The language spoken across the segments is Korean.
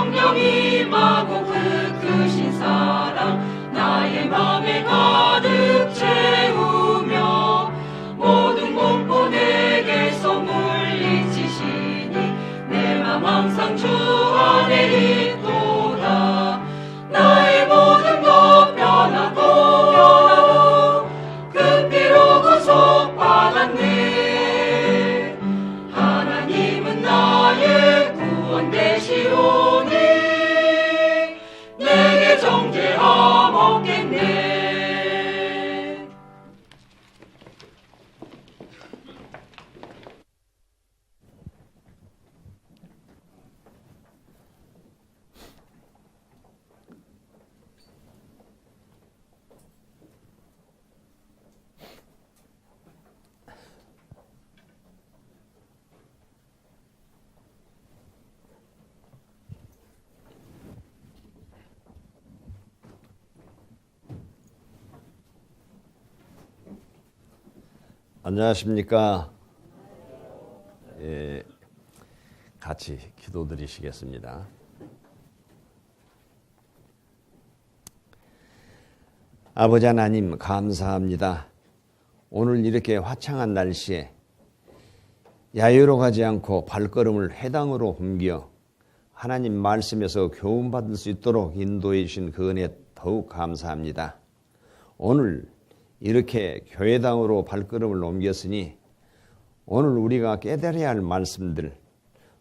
성령 임하고 그 크신 사랑 나의 맘에 가득 채우며 모든 공포 내게서 물리치시니 내 맘 항상 주 안에 있도다. 나의 모든 것 변하고 그 피로 구속받았네. 하나님은 나의 구원 되시오니 내게 정죄함 없겠네. 안녕하십니까? 같이 기도드리시겠습니다. 아버지 하나님 감사합니다. 오늘 이렇게 화창한 날씨에 야유로 가지 않고 발걸음을 회당으로 옮겨 하나님 말씀에서 교훈받을 수 있도록 인도해 주신 그 은혜 더욱 감사합니다. 오늘 이렇게 교회당으로 발걸음을 옮겼으니 오늘 우리가 깨달아야 할 말씀들,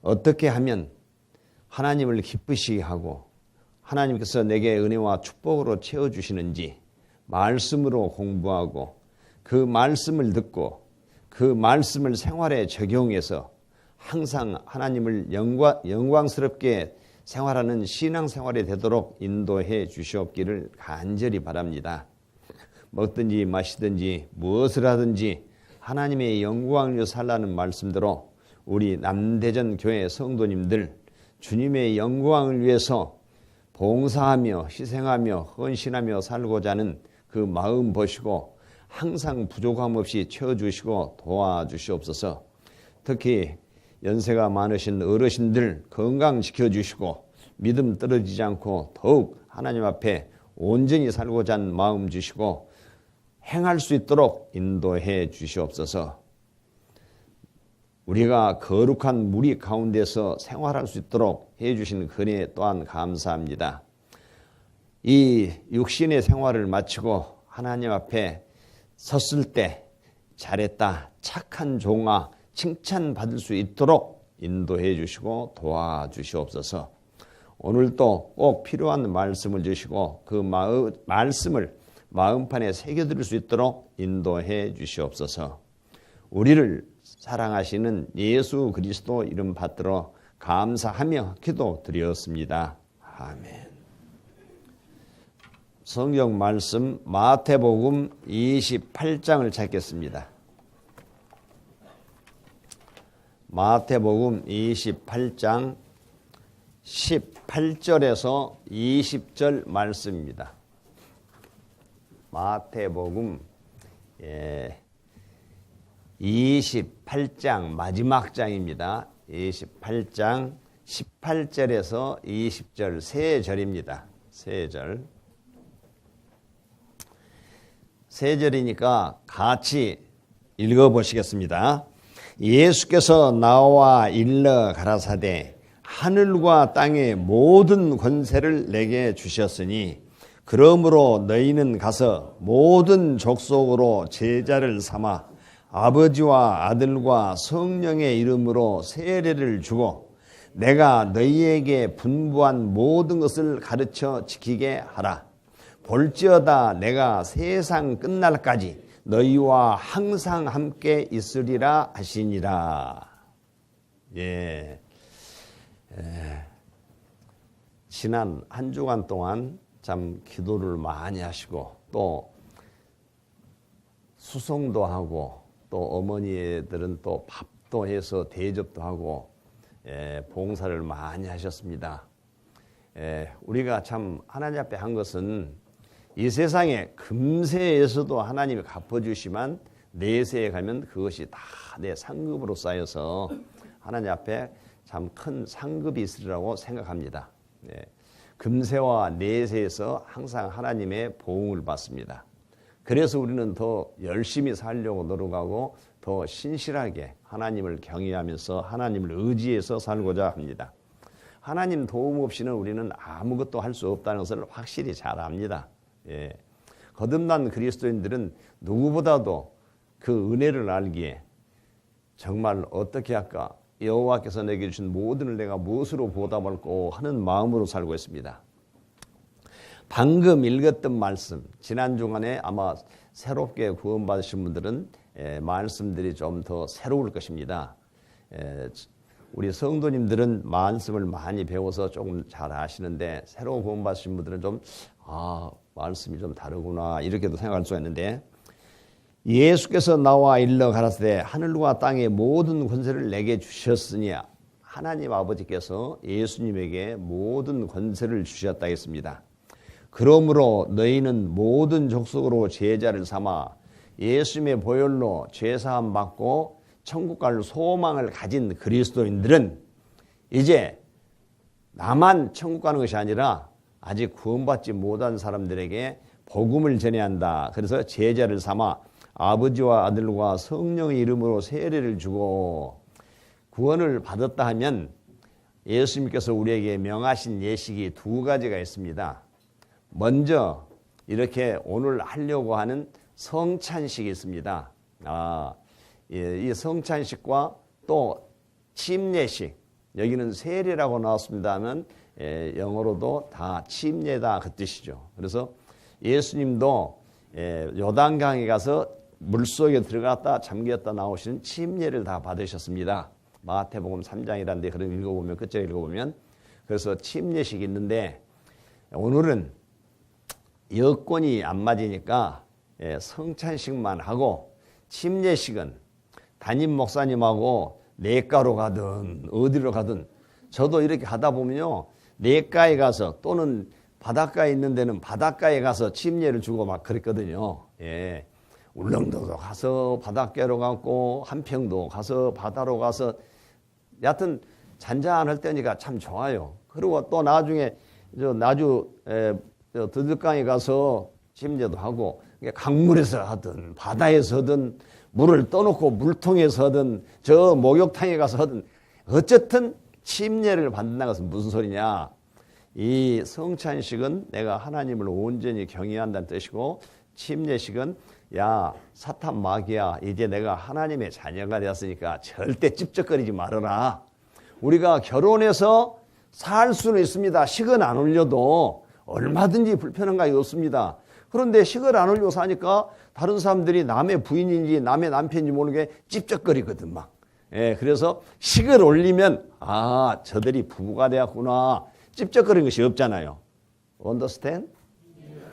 어떻게 하면 하나님을 기쁘시게 하고 하나님께서 내게 은혜와 축복으로 채워주시는지 말씀으로 공부하고 그 말씀을 듣고 그 말씀을 생활에 적용해서 항상 하나님을 영광스럽게 생활하는 신앙생활이 되도록 인도해 주시옵기를 간절히 바랍니다. 먹든지 마시든지 무엇을 하든지 하나님의 영광을 위해 살라는 말씀대로 우리 남대전 교회 성도님들 주님의 영광을 위해서 봉사하며 희생하며 헌신하며 살고자 하는 그 마음 보시고 항상 부족함 없이 채워주시고 도와주시옵소서. 특히 연세가 많으신 어르신들 건강 지켜주시고 믿음 떨어지지 않고 더욱 하나님 앞에 온전히 살고자 하는 마음 주시고 행할 수 있도록 인도해 주시옵소서. 우리가 거룩한 무리 가운데서 생활할 수 있도록 해 주신 은혜 또한 감사합니다. 이 육신의 생활을 마치고 하나님 앞에 섰을 때 잘했다, 착한 종아 칭찬받을 수 있도록 인도해 주시고 도와주시옵소서. 오늘도 꼭 필요한 말씀을 주시고 그 말씀을 마음판에 새겨드릴 수 있도록 인도해 주시옵소서. 우리를 사랑하시는 예수 그리스도 이름 받들어 감사하며 기도드렸습니다. 아멘. 성경 말씀 마태복음 28장을 찾겠습니다. 마태복음 28장 18절에서 20절 말씀입니다. 마태복음 28장 마지막 장입니다. 28장 18절에서 20절 세 절입니다. 세 절. 세 절이니까 같이 읽어보시겠습니다. 예수께서 나와 일러 가라사대 하늘과 땅의 모든 권세를 내게 주셨으니 그러므로 너희는 가서 모든 족속으로 제자를 삼아 아버지와 아들과 성령의 이름으로 세례를 주고 내가 너희에게 분부한 모든 것을 가르쳐 지키게 하라. 볼지어다 내가 세상 끝날까지 너희와 항상 함께 있으리라 하시니라. 지난 한 주간 동안 참 기도를 많이 하시고 또 수송도 하고 또 어머니들은 또 밥도 해서 대접도 하고 봉사를 많이 하셨습니다. 우리가 참 하나님 앞에 한 것은 이 세상에 금세에서도 하나님이 갚아주시만 내세에 가면 그것이 다 내 상급으로 쌓여서 하나님 앞에 참 큰 상급이 있으리라고 생각합니다. 금세와 내세에서 항상 하나님의 보응을 받습니다. 그래서 우리는 더 열심히 살려고 노력하고 더 신실하게 하나님을 경외하면서 하나님을 의지해서 살고자 합니다. 하나님 도움 없이는 우리는 아무것도 할 수 없다는 것을 확실히 잘 압니다. 거듭난 그리스도인들은 누구보다도 그 은혜를 알기에 정말 어떻게 할까? 여호와께서 내게 주신 모든을 내가 무엇으로 보답할까 하는 마음으로 살고 있습니다. 방금 읽었던 말씀, 지난 주간에 아마 새롭게 구원받으신 분들은 말씀들이 좀 더 새로울 것입니다. 우리 성도님들은 말씀을 많이 배워서 조금 잘 아시는데 새로 구원받으신 분들은 좀 말씀이 좀 다르구나 이렇게도 생각할 수가 있는데, 예수께서 나와 일러 가라사대 하늘과 땅의 모든 권세를 내게 주셨으니, 하나님 아버지께서 예수님에게 모든 권세를 주셨다 했습니다. 그러므로 너희는 모든 족속으로 제자를 삼아 예수님의 보혈로 죄사함 받고 천국 갈 소망을 가진 그리스도인들은 이제 나만 천국 가는 것이 아니라 아직 구원받지 못한 사람들에게 복음을 전해야 한다. 그래서 제자를 삼아 아버지와 아들과 성령의 이름으로 세례를 주고, 구원을 받았다 하면 예수님께서 우리에게 명하신 예식이 두 가지가 있습니다. 먼저 이렇게 오늘 하려고 하는 성찬식이 있습니다. 이 성찬식과 또 침례식, 여기는 세례라고 나왔습니다만 영어로도 다 침례다 그 뜻이죠. 그래서 예수님도 요단강에 가서 물속에 들어갔다 잠겼다 나오시는 침례를 다 받으셨습니다. 마태복음 3장이라는데 그런 읽어보면, 끝에 읽어보면, 그래서 침례식이 있는데 오늘은 여건이 안 맞으니까 성찬식만 하고, 침례식은 담임 목사님하고 내과로 가든 어디로 가든, 저도 이렇게 가다 보면요, 내과에 가서 또는 바닷가에 있는 데는 바닷가에 가서 침례를 주고 막 그랬거든요. 울릉도도 가서 바닷가로 갔고 한평도 가서 바다로 가서, 여하튼 잔잔할 때니까 참 좋아요. 그리고 또 나중에 나주 드들강에 가서 침례도 하고, 강물에서 하든 바다에서 하든 물을 떠놓고 물통에서 하든 저 목욕탕에 가서 하든 어쨌든 침례를 받는다는 것은 무슨 소리냐? 이 성찬식은 내가 하나님을 온전히 경외한다는 뜻이고, 침례식은 야 사탄 마귀야, 이제 내가 하나님의 자녀가 되었으니까 절대 찝쩍거리지 말아라. 우리가 결혼해서 살 수는 있습니다. 식은 안 올려도 얼마든지 불편한 거 없습니다. 그런데 식을 안 올리고 사니까 다른 사람들이 남의 부인인지 남의 남편인지 모르게 찝쩍거리거든 막. 그래서 식을 올리면 저들이 부부가 되었구나, 찝쩍거리는 것이 없잖아요. Understand?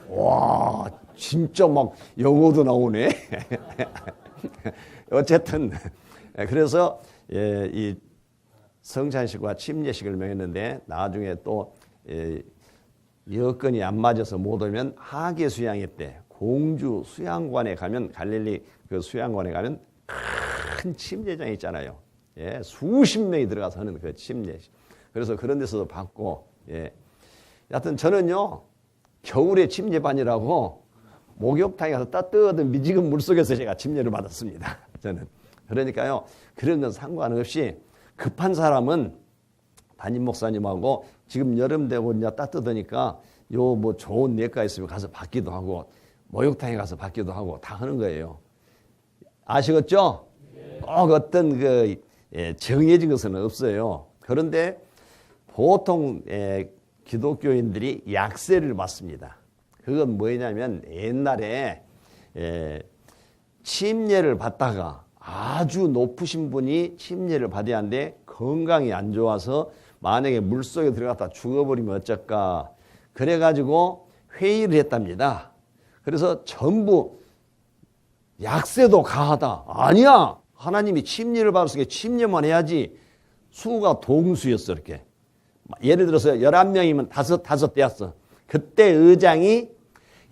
와, 진짜 막 영어도 나오네. 어쨌든 그래서 이 성찬식과 침례식을 명했는데, 나중에 또 여건이 안 맞아서 못 오면 하계 수양회 때 공주 수양관에 가면, 갈릴리 그 수양관에 가면 큰 침례장이 있잖아요. 수십 명이 들어가서 하는 그 침례식. 그래서 그런 데서도 받고, 여하튼 저는요, 겨울에 침례반이라고 목욕탕에 가서 따뜻한 미지근 물속에서 제가 침례를 받았습니다. 저는. 그러니까요, 그런 건 상관없이 급한 사람은 담임 목사님하고 지금 여름 되고 이제 따뜻하니까 요 뭐 좋은 내과 있으면 가서 받기도 하고, 목욕탕에 가서 받기도 하고 다 하는 거예요. 아시겠죠? 꼭 어떤 정해진 것은 없어요. 그런데 보통 기독교인들이 약세를 받습니다. 그건 뭐냐면, 옛날에 침례를 받다가 아주 높으신 분이 침례를 받아야 하는데 건강이 안 좋아서 만약에 물속에 들어갔다 죽어버리면 어쩔까, 그래가지고 회의를 했답니다. 그래서 전부 약세도 가하다. 아니야, 하나님이 침례를 받았으니까 침례만 해야지. 수가 동수였어. 이렇게 예를 들어서 11명이면 다섯 되었어. 그때 의장이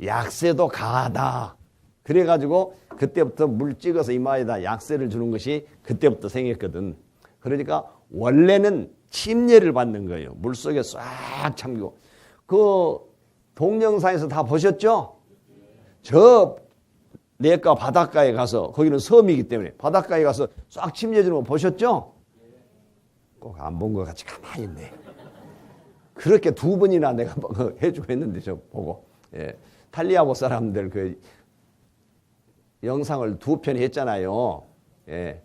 약세도 가하다. 그래가지고 그때부터 물 찍어서 이마에다 약세를 주는 것이 그때부터 생겼거든. 그러니까 원래는 침례를 받는 거예요. 물속에 싹 잠기고. 그 동영상에서 다 보셨죠? 저 내과 바닷가에 가서, 거기는 섬이기 때문에 바닷가에 가서 싹 침례 주는 거 보셨죠? 꼭 안 본 것 같이 가만히 있네. 그렇게 2번이나 내가 해주고 했는데 저 보고. 예. 탈리아보 사람들 그 영상을 2편 했잖아요. 예.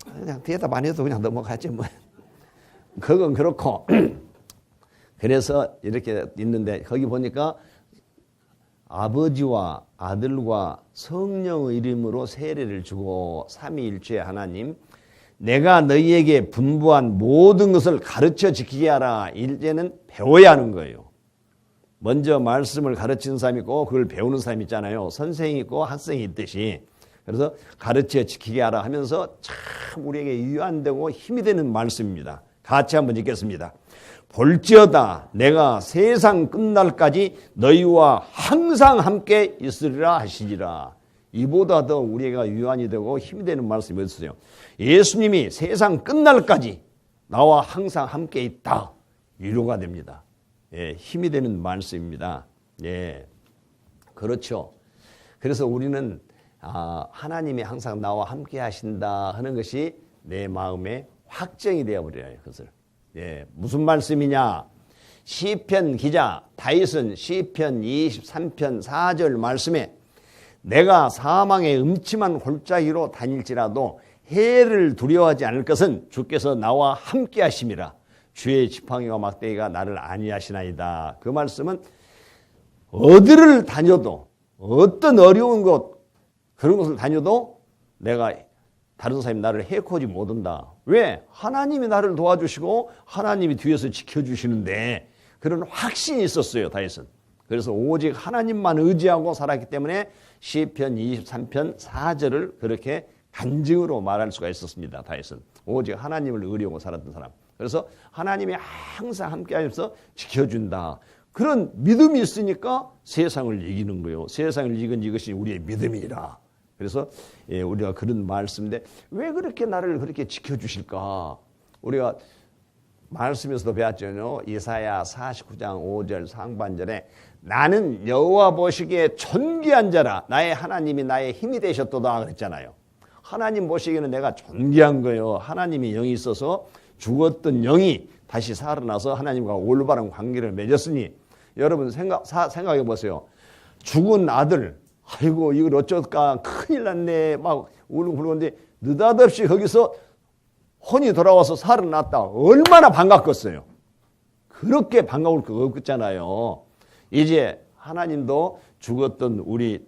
그냥 대답 안 해도 그냥 넘어가지 뭐. 그건 그렇고. 그래서 이렇게 있는데 거기 보니까 아버지와 아들과 성령의 이름으로 세례를 주고 삼위일체 하나님, 내가 너희에게 분부한 모든 것을 가르쳐 지키게 하라. 이제는 배워야 하는 거예요. 먼저 말씀을 가르치는 사람이 있고 그걸 배우는 사람이 있잖아요. 선생이 있고 학생이 있듯이. 그래서 가르쳐 지키게 하라 하면서 참 우리에게 유한되고 힘이 되는 말씀입니다. 같이 한번 읽겠습니다. 볼지어다 내가 세상 끝날까지 너희와 항상 함께 있으리라 하시리라. 이보다 더 우리가 유한이 되고 힘이 되는 말씀이 있어요. 예수님이 세상 끝날까지 나와 항상 함께 있다. 위로가 됩니다. 예, 힘이 되는 말씀입니다. 예, 그렇죠. 그래서 우리는 하나님이 항상 나와 함께 하신다 하는 것이 내 마음에 확정이 되어버려요. 그것을. 예, 무슨 말씀이냐? 시편 기자 다윗은 시편 23편 4절 말씀에 내가 사망의 음침한 골짜기로 다닐지라도 해를 두려워하지 않을 것은 주께서 나와 함께 하심이라. 주의 지팡이와 막대기가 나를 안위하시나이다. 그 말씀은 어디를 다녀도 어떤 어려운 곳 그런 곳을 다녀도 내가 다른 사람이 나를 해코지 못한다. 왜? 하나님이 나를 도와주시고 하나님이 뒤에서 지켜주시는데 그런 확신이 있었어요. 다윗은. 그래서 오직 하나님만 의지하고 살았기 때문에 시편 23편 4절을 그렇게 간증으로 말할 수가 있었습니다. 다윗은. 오직 하나님을 의뢰하고 살았던 사람. 그래서 하나님이 항상 함께 하셔서 지켜준다. 그런 믿음이 있으니까 세상을 이기는 거예요. 세상을 이긴 이것이 우리의 믿음이라. 그래서 우리가 그런 말씀인데 왜 그렇게 나를 그렇게 지켜주실까? 우리가 말씀에서도 배웠잖아요. 이사야 49장 5절 상반절에 나는 여호와 보시기에 존귀한 자라 나의 하나님이 나의 힘이 되셨도다 그랬잖아요. 하나님 보시기에는 내가 존귀한 거예요. 하나님이 영이 있어서 죽었던 영이 다시 살아나서 하나님과 올바른 관계를 맺었으니 여러분 생각해 보세요. 죽은 아들 아이고 이걸 어쩔까 큰일 났네 막 울고불고는데 느닷없이 거기서 혼이 돌아와서 살아났다. 얼마나 반갑겠어요. 그렇게 반가울 거 없잖아요. 이제 하나님도 죽었던 우리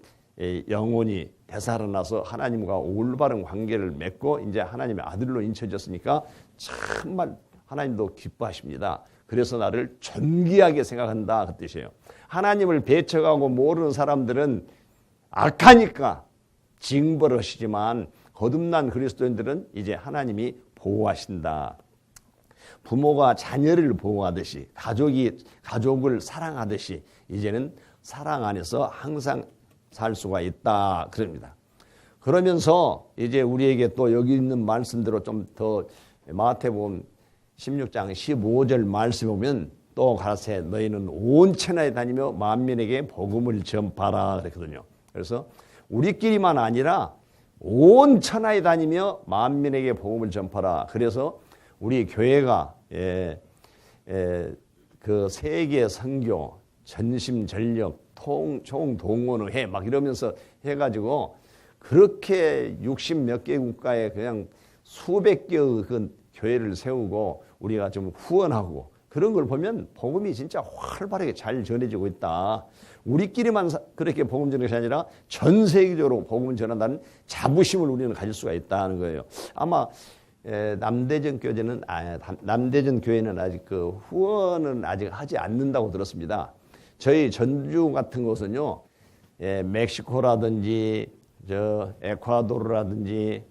영혼이 되살아나서 하나님과 올바른 관계를 맺고 이제 하나님의 아들로 인쳐졌으니까 정말 하나님도 기뻐하십니다. 그래서 나를 존귀하게 생각한다 그 뜻이에요. 하나님을 배척하고 모르는 사람들은 악하니까 징벌하시지만 거듭난 그리스도인들은 이제 하나님이 보호하신다. 부모가 자녀를 보호하듯이 가족을 사랑하듯이 이제는 사랑 안에서 항상 살 수가 있다 그럽니다. 그러면서 이제 우리에게 또 여기 있는 말씀대로 좀 더 마태복음 16장 15절 말씀에 보면 또 가라사대 너희는 온 천하에 다니며 만민에게 복음을 전파하라 그랬거든요. 그래서 우리끼리만 아니라 온 천하에 다니며 만민에게 복음을 전파하라. 그래서 우리 교회가 그 세계 선교 전심전력 총동원을 해 막 이러면서 해가지고 그렇게 60몇 개 국가에 그냥 수백 개의 그 교회를 세우고 우리가 좀 후원하고 그런 걸 보면 복음이 진짜 활발하게 잘 전해지고 있다. 우리끼리만 그렇게 복음 전하는 것이 아니라 전 세계적으로 복음을 전한다는 자부심을 우리는 가질 수가 있다는 거예요. 아마 남대전 교회는 아직 그 후원은 아직 하지 않는다고 들었습니다. 저희 전주 같은 곳은요, 멕시코라든지 에콰도르라든지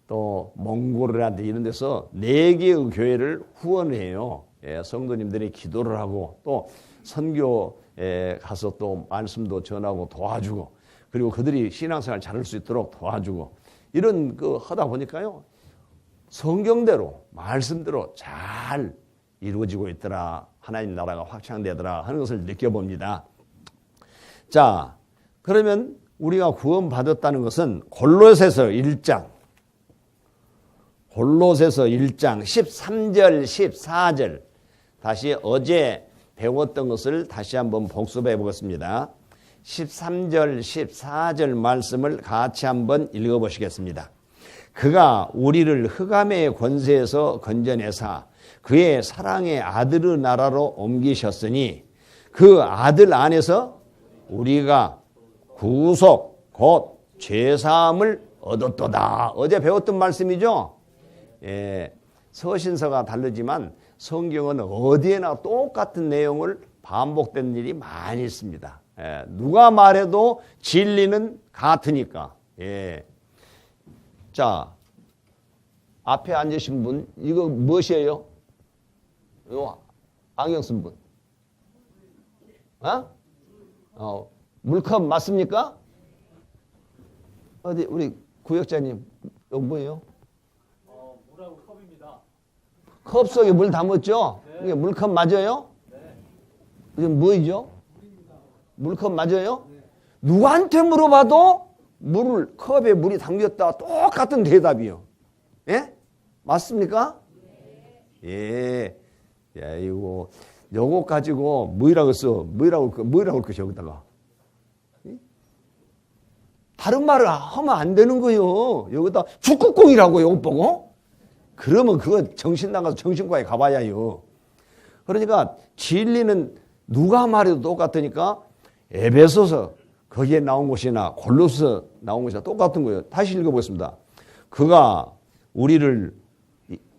또 몽골이라든지 이런 데서 4개의 교회를 후원해요. 성도님들이 기도를 하고 또 선교에 가서 또 말씀도 전하고 도와주고 그리고 그들이 신앙생활 잘할 수 있도록 도와주고 이런 거 하다 보니까요. 성경대로 말씀대로 잘 이루어지고 있더라. 하나님 나라가 확장되더라 하는 것을 느껴봅니다. 자, 그러면 우리가 구원받았다는 것은 골로새서 1장 13절 14절 다시 어제 배웠던 것을 다시 한번 복습해 보겠습니다. 13절 14절 말씀을 같이 한번 읽어보시겠습니다. 그가 우리를 흑암의 권세에서 건져내사 그의 사랑의 아들의 나라로 옮기셨으니 그 아들 안에서 우리가 구속 곧 죄사함을 얻었도다. 어제 배웠던 말씀이죠. 예, 서신서가 다르지만 성경은 어디에나 똑같은 내용을 반복된 일이 많이 있습니다. 예, 누가 말해도 진리는 같으니까. 예. 자, 앞에 앉으신 분, 이거 무엇이에요? 요 안경 쓴 분. 물컵 맞습니까? 어디 우리 구역자님, 이거 뭐예요? 물하고 컵입니다. 컵 속에 물 담았죠? 네. 이게 물컵 맞아요? 네. 이게 뭐이죠? 물컵 맞아요? 네. 누구한테 물어봐도 컵에 물이 담겼다 똑같은 대답이요. 예? 맞습니까? 예. 야, 요거 가지고 뭐라고 써? 뭐라고 할 것이 여기다가. 다른 말을 하면 안 되는 거요. 여기다 축구공이라고 요거 보고. 그러면 그거 정신 나가서 정신과에 가봐야요. 그러니까 진리는 누가 말해도 똑같으니까 에베소서 거기에 나온 곳이나 골로새 나온 곳이나 똑같은 거예요. 다시 읽어보겠습니다. 그가 우리를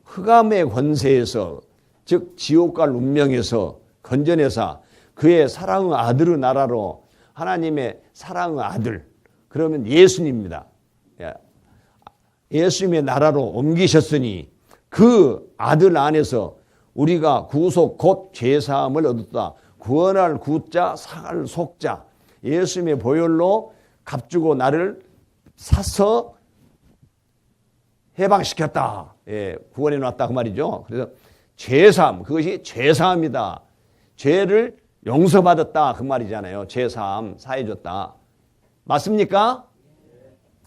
흑암의 권세에서 즉 지옥 갈 운명에서 건져내사 그의 사랑의 아들의 나라로 하나님의 사랑의 아들 그러면 예수님입니다. 예수님의 나라로 옮기셨으니 그 아들 안에서 우리가 구속 곧 죄사함을 얻었다. 구원할 구자 상할 속자 예수님의 보혈로 값주고 나를 사서 해방시켰다. 예, 구원해 놨다 그 말이죠. 그래서 죄사함 그것이 죄사함이다. 죄를 용서받았다 그 말이잖아요. 죄사함 사해줬다. 맞습니까?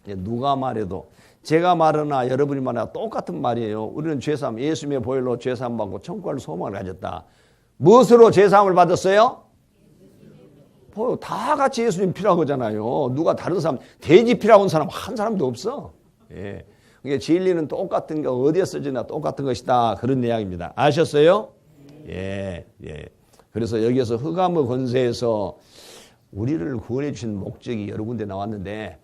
예, 누가 말해도 제가 말하나 여러분이 말하나 똑같은 말이에요. 우리는 죄사함 예수님의 보혈로 죄사함 받고 천국할 소망을 가졌다. 무엇으로 죄사함을 받았어요? 다 같이 예수님 필요한 거잖아요. 누가 다른 사람 돼지 필요한 사람 한 사람도 없어. 예. 그러니까 진리는 똑같은 게 어디에 써지나 똑같은 것이다. 그런 이야기입니다. 아셨어요? 예, 예. 그래서 여기에서 흑암의 권세에서 우리를 구원해 주신 목적이 여러 군데 나왔는데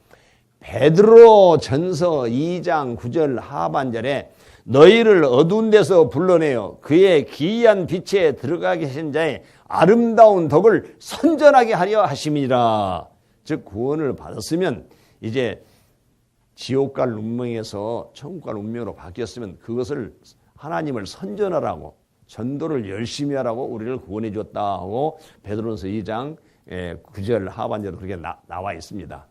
베드로 전서 2장 9절 하반절에 너희를 어두운 데서 불러내어 그의 기이한 빛에 들어가게 하신 자의 아름다운 덕을 선전하게 하려 하심이라. 즉 구원을 받았으면 이제 지옥 갈 운명에서 천국 갈 운명으로 바뀌었으면 그것을 하나님을 선전하라고 전도를 열심히 하라고 우리를 구원해 줬다 하고 베드로전서 2장 9절 하반절에 그렇게 나와 있습니다.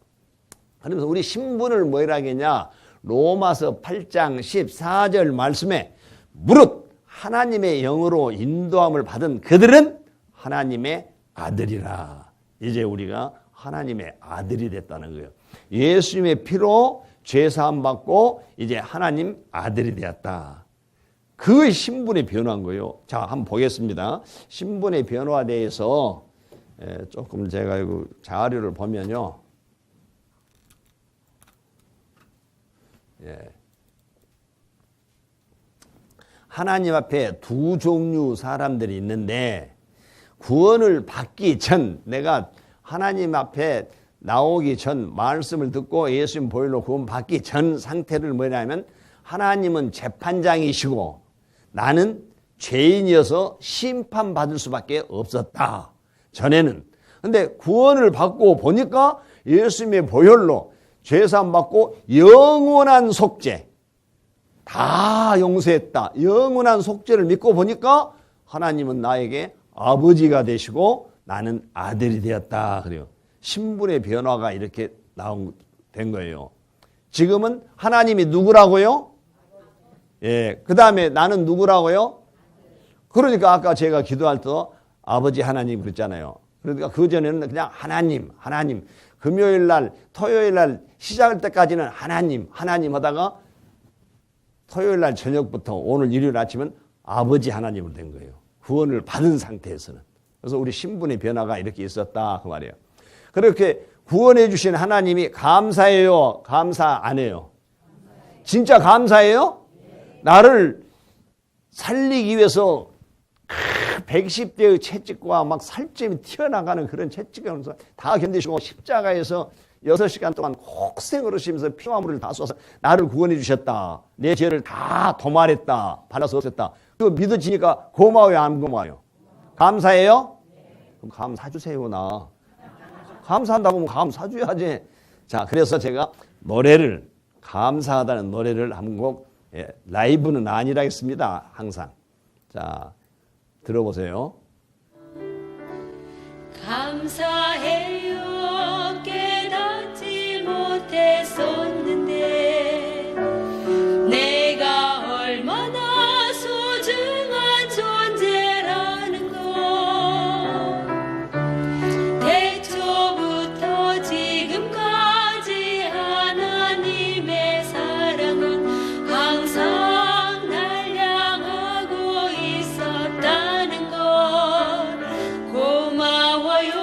그러면서 우리 신분을 뭐라 하겠냐? 로마서 8장 14절 말씀에 무릇 하나님의 영으로 인도함을 받은 그들은 하나님의 아들이라. 이제 우리가 하나님의 아들이 됐다는 거예요. 예수님의 피로 죄사함 받고 이제 하나님 아들이 되었다. 그 신분의 변화인 거예요. 자, 한번 보겠습니다. 신분의 변화에 대해서 조금 제가 이거 자료를 보면요. 예. 하나님 앞에 두 종류 사람들이 있는데 구원을 받기 전 내가 하나님 앞에 나오기 전 말씀을 듣고 예수님 보혈로 구원 받기 전 상태를 뭐냐면 하나님은 재판장이시고 나는 죄인이어서 심판받을 수밖에 없었다. 전에는. 근데 구원을 받고 보니까 예수님의 보혈로 죄사함 받고 영원한 속죄 다 용서했다. 영원한 속죄를 믿고 보니까 하나님은 나에게 아버지가 되시고 나는 아들이 되었다. 그래요. 신분의 변화가 이렇게 된 거예요. 지금은 하나님이 누구라고요? 예, 그 다음에 나는 누구라고요? 그러니까 아까 제가 기도할 때 아버지 하나님 그랬잖아요. 그러니까 그 전에는 그냥 하나님, 하나님. 금요일 날, 토요일 날 시작할 때까지는 하나님, 하나님 하다가 토요일 날 저녁부터 오늘 일요일 아침은 아버지 하나님으로 된 거예요. 구원을 받은 상태에서는. 그래서 우리 신분의 변화가 이렇게 있었다 그 말이에요. 그렇게 구원해 주신 하나님이 감사해요? 감사 안 해요? 진짜 감사해요? 나를 살리기 위해서 110대의 채찍과 막 살점이 튀어나가는 그런 채찍을 다 견디시고 십자가에서 6시간 동안 곡생을 하시면서 피와 물을 다 쏟아서 나를 구원해 주셨다. 내 죄를 다 도말했다. 발라서 없앴다. 그거 믿어지니까 고마워요? 안 고마워요? 감사해요? 그럼 감사주세요. 나 감사한다고 하면 감사줘야지. 자, 그래서 제가 노래를 감사하다는 노래를 한 곡 라이브는 아니라겠습니다. 항상. 자, 들어보세요. 감사해요. 깨닫지 못했었는데 내가 얼마나 소중한 존재라는 걸 태초부터 지금까지 하나님의 사랑은 항상 날 향하고 있었다는 걸 고마워요.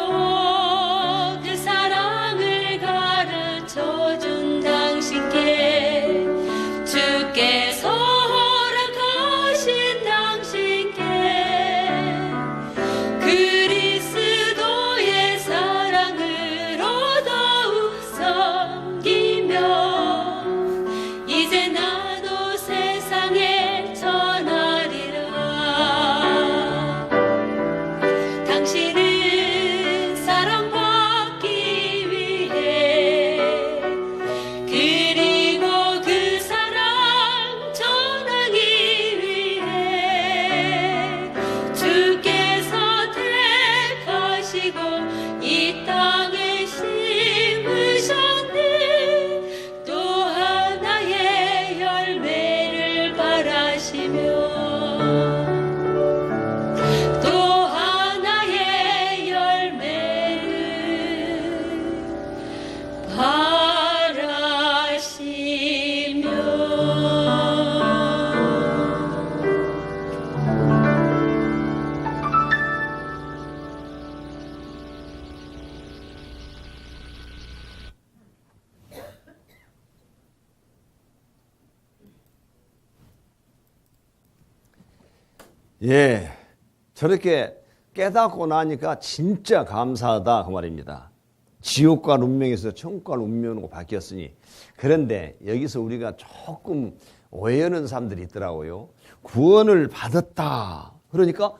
그 사랑을 가르쳐준 당신께 주께서 허락하신 당신께 그리스도의 사랑으로 더욱 섬기며 이제 나도 세상에 전하리라. 당신은 사랑받기 위해 그리고 그 사랑 전하기 위해 주께서 택하시고 이 땅에 심으셨네. 또 하나의 열매를 바라시며 또 하나의 열매를 바라시며 예, 저렇게 깨닫고 나니까 진짜 감사하다 그 말입니다. 지옥과 운명에서 천국과 운명으로 바뀌었으니. 그런데 여기서 우리가 조금 오해하는 사람들이 있더라고요. 구원을 받았다. 그러니까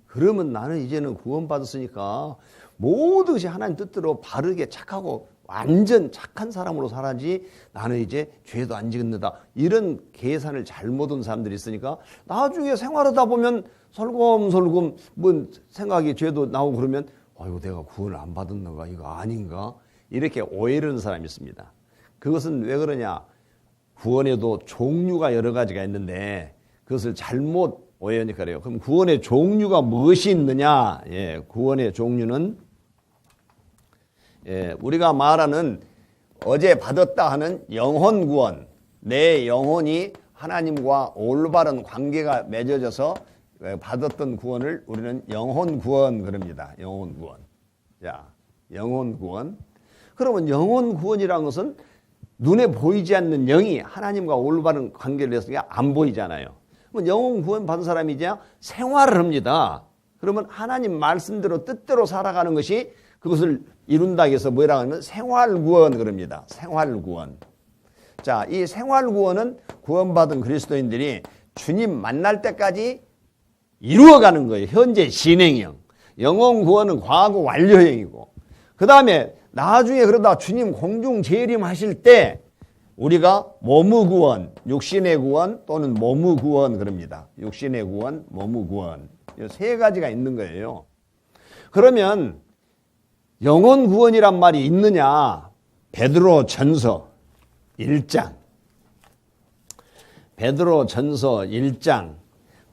그러면 나는 이제는 구원받았으니까 모든 것이 하나님 뜻대로 바르게 착하고 완전 착한 사람으로 살아야지 나는 이제 죄도 안 짓는다. 이런 계산을 잘못 한 사람들이 있으니까 나중에 생활하다 보면 설금설금 뭐 생각이 죄도 나오고 그러면 아이고 내가 구원을 안 받았는가 이거 아닌가 이렇게 오해를 하는 사람이 있습니다. 그것은 왜 그러냐. 구원에도 종류가 여러 가지가 있는데 그것을 잘못 오해하니까 그래요. 그럼 구원의 종류가 무엇이 있느냐. 예, 구원의 종류는 우리가 말하는 어제 받았다 하는 영혼 구원, 내 영혼이 하나님과 올바른 관계가 맺어져서 받았던 구원을 우리는 영혼 구원 그럽니다. 영혼 구원. 자, 영혼 구원. 그러면 영혼 구원이라는 것은 눈에 보이지 않는 영이 하나님과 올바른 관계를 했으니까 안 보이잖아요. 그럼 영혼 구원 받은 사람이 이제 생활을 합니다. 그러면 하나님 말씀대로 뜻대로 살아가는 것이 그것을 이룬다 해서 뭐라고 하면 생활구원 그럽니다. 생활구원. 자, 이 생활구원은 구원받은 그리스도인들이 주님 만날 때까지 이루어가는 거예요. 현재 진행형. 영혼구원은 과거 완료형이고 그 다음에 나중에 그러다 주님 공중 재림하실 때 우리가 몸의 구원, 육신의 구원 또는 몸의 구원 그럽니다. 육신의 구원, 몸의 구원. 이 세 가지가 있는 거예요. 그러면 영혼 구원이란 말이 있느냐? 베드로 전서 1장. 베드로 전서 1장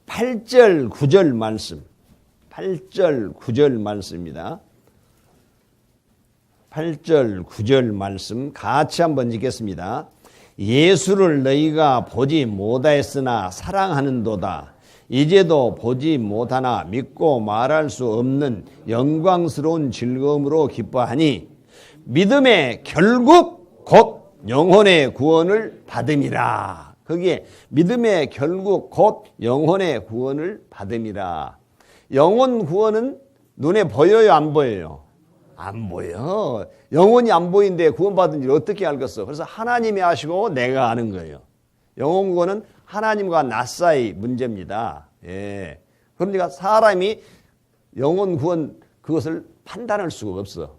8절 9절 말씀. 8절 9절 말씀입니다. 8절 9절 말씀 같이 한번 읽겠습니다. 예수를 너희가 보지 못하였으나 사랑하는도다. 이제도 보지 못하나 믿고 말할 수 없는 영광스러운 즐거움으로 기뻐하니 믿음의 결국 곧 영혼의 구원을 받음이라. 거기에 믿음의 결국 곧 영혼의 구원을 받음이라. 영혼 구원은 눈에 보여요, 안 보여요? 안 보여. 영혼이 안 보이는데 구원받은 줄 어떻게 알겠어? 그래서 하나님이 아시고 내가 아는 거예요. 영혼 구원은 하나님과 나 사이 문제입니다. 예. 그러니까 사람이 영혼 구원 그것을 판단할 수가 없어.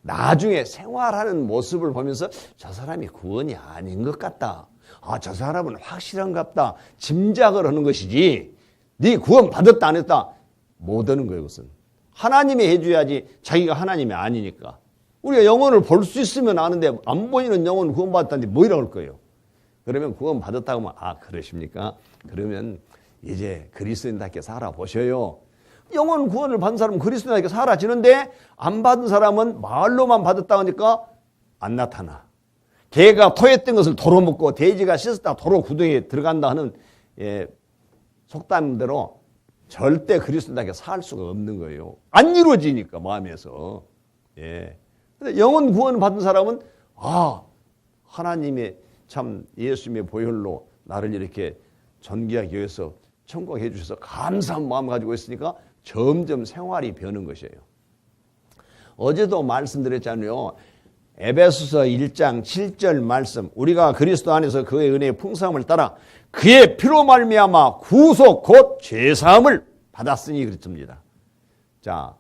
나중에 생활하는 모습을 보면서 저 사람이 구원이 아닌 것 같다. 아, 저 사람은 확실한 것 같다. 짐작을 하는 것이지. 네 구원 받았다 안 했다 못 하는 거예요. 그것은 하나님이 해줘야지. 자기가 하나님이 아니니까. 우리가 영혼을 볼 수 있으면 아는데 안 보이는 영혼을 구원받았다는데 뭐라고 할 거예요? 그러면 구원받았다고 하면 아 그러십니까? 그러면 이제 그리스도인답게 살아보셔요. 영혼 구원을 받은 사람은 그리스도인답게 살아지는데 안 받은 사람은 말로만 받았다 하니까 안 나타나. 개가 토했던 것을 도로 먹고 돼지가 씻었다 도로 구덩이에 들어간다 하는 속담대로 절대 그리스도인답게 살 수가 없는 거예요. 안 이루어지니까 마음에서. 예. 근데 영혼 구원 받은 사람은 아 하나님의 참 예수님의 보혈로 나를 이렇게 존귀하게 여기서 천국해 주셔서 감사한 마음 가지고 있으니까 점점 생활이 변하는 것이에요. 어제도 말씀드렸잖아요. 에베소서 1장 7절 말씀. 우리가 그리스도 안에서 그의 은혜의 풍성함을 따라 그의 피로 말미암아 구속 곧 죄사함을 받았으니 그랬습니다. 자,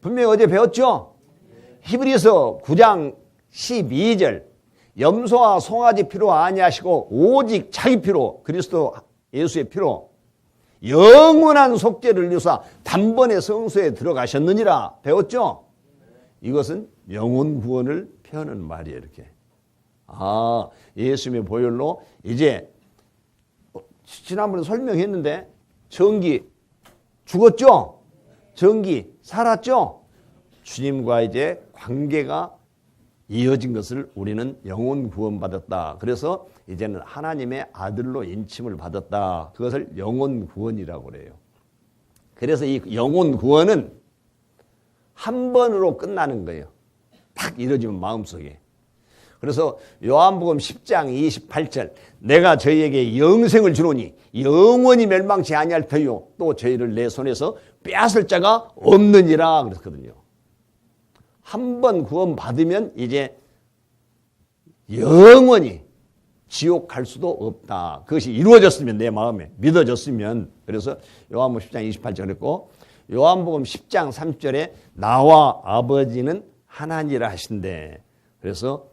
분명히 어제 배웠죠? 히브리서 9장 12절. 염소와 송아지 피로 아니하시고 오직 자기 피로 그리스도 예수의 피로 영원한 속죄를 이루사 단번에 성소에 들어가셨느니라 배웠죠? 이것은 영혼 구원을 표하는 말이에요. 이렇게. 아, 예수님의 보혈로 이제 지난번에 설명했는데 정기 죽었죠? 정기 살았죠? 주님과 이제 관계가 이어진 것을 우리는 영혼 구원 받았다. 그래서 이제는 하나님의 아들로 인침을 받았다. 그것을 영혼 구원이라고 그래요. 그래서 이 영혼 구원은 한 번으로 끝나는 거예요. 딱 이루어지면 마음속에. 그래서 요한복음 10장 28절 내가 저희에게 영생을 주노니 영원히 멸망치 아니할 터요 또 저희를 내 손에서 빼앗을 자가 없느니라 그랬거든요. 한 번 구원 받으면 이제 영원히 지옥 갈 수도 없다. 그것이 이루어졌으면 내 마음에 믿어졌으면. 그래서 요한복음 10장 28절 그랬고 요한복음 10장 3절에 나와 아버지는 하나니라 하신대. 그래서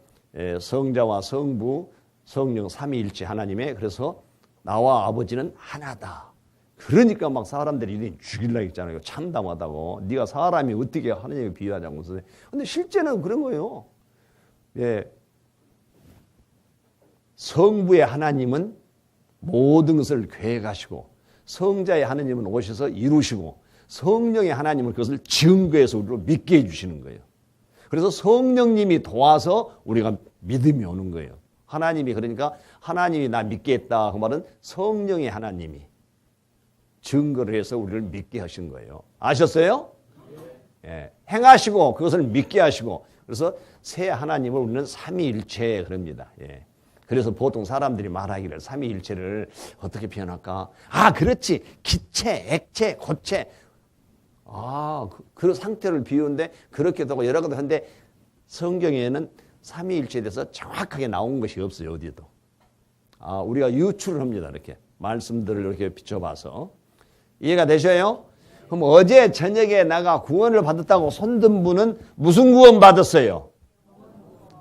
성자와 성부 성령 삼위일체 하나님의 그래서 나와 아버지는 하나다. 그러니까 막 사람들이 이리 죽일라 했잖아요. 참담하다고. 네가 사람이 어떻게 하나님에 비유하자고. 근데 실제는 그런 거예요. 예. 성부의 하나님은 모든 것을 계획하시고 성자의 하나님은 오셔서 이루시고 성령의 하나님은 그것을 증거해서 우리로 믿게 해주시는 거예요. 그래서 성령님이 도와서 우리가 믿음이 오는 거예요. 하나님이 그러니까 하나님이 나 믿게 했다 그 말은 성령의 하나님이 증거를 해서 우리를 믿게 하신 거예요. 아셨어요? 예. 행하시고 그것을 믿게 하시고 그래서 새 하나님을 우리는 삼위일체 그럽니다. 예. 그래서 보통 사람들이 말하기를 삼위일체를 어떻게 표현할까? 아 그렇지 기체, 액체, 고체 그 상태를 비우는데 그렇게 하고 여러 가지 하는데 성경에는 삼위일체에 대해서 정확하게 나온 것이 없어요. 어디에도. 우리가 유출을 합니다. 이렇게 말씀들을 이렇게 비춰봐서 이해가 되셔요? 그럼 어제 저녁에 나가 구원을 받았다고 손든 분은 무슨 구원 받았어요?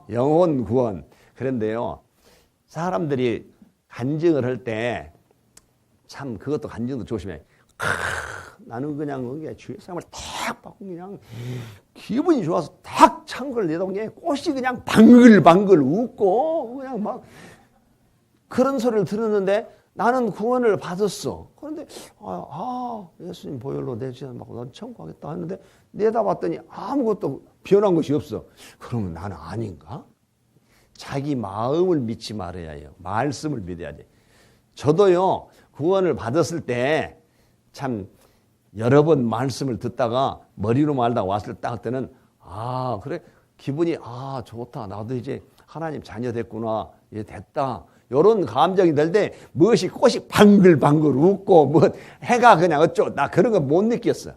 영혼 구원. 그런데요 사람들이 간증을 할 때 참 그것도 간증도 조심해. 나는 그냥 주의 사람을 탁 받고 그냥 기분이 좋아서 탁 찬 걸 내던 게 꽃이 그냥 방글방글 웃고 그냥 막 그런 소리를 들었는데 나는 구원을 받았어. 그런데 예수님 보혈로 내 죄 받고 난 천국 가겠다 하는데 내다봤더니 아무것도 변한 것이 없어. 그러면 나는 아닌가? 자기 마음을 믿지 말아야 해요. 말씀을 믿어야지. 저도요, 구원을 받았을 때 참 여러 번 말씀을 듣다가 머리로 말다가 왔을 때는 그래 기분이 좋다. 나도 이제 하나님 자녀 됐구나. 이제 됐다. 이런 감정이 들 때 무엇이 꽃이 방글방글 웃고 뭐 해가 그냥 어쩌고 나 그런 거 못 느꼈어.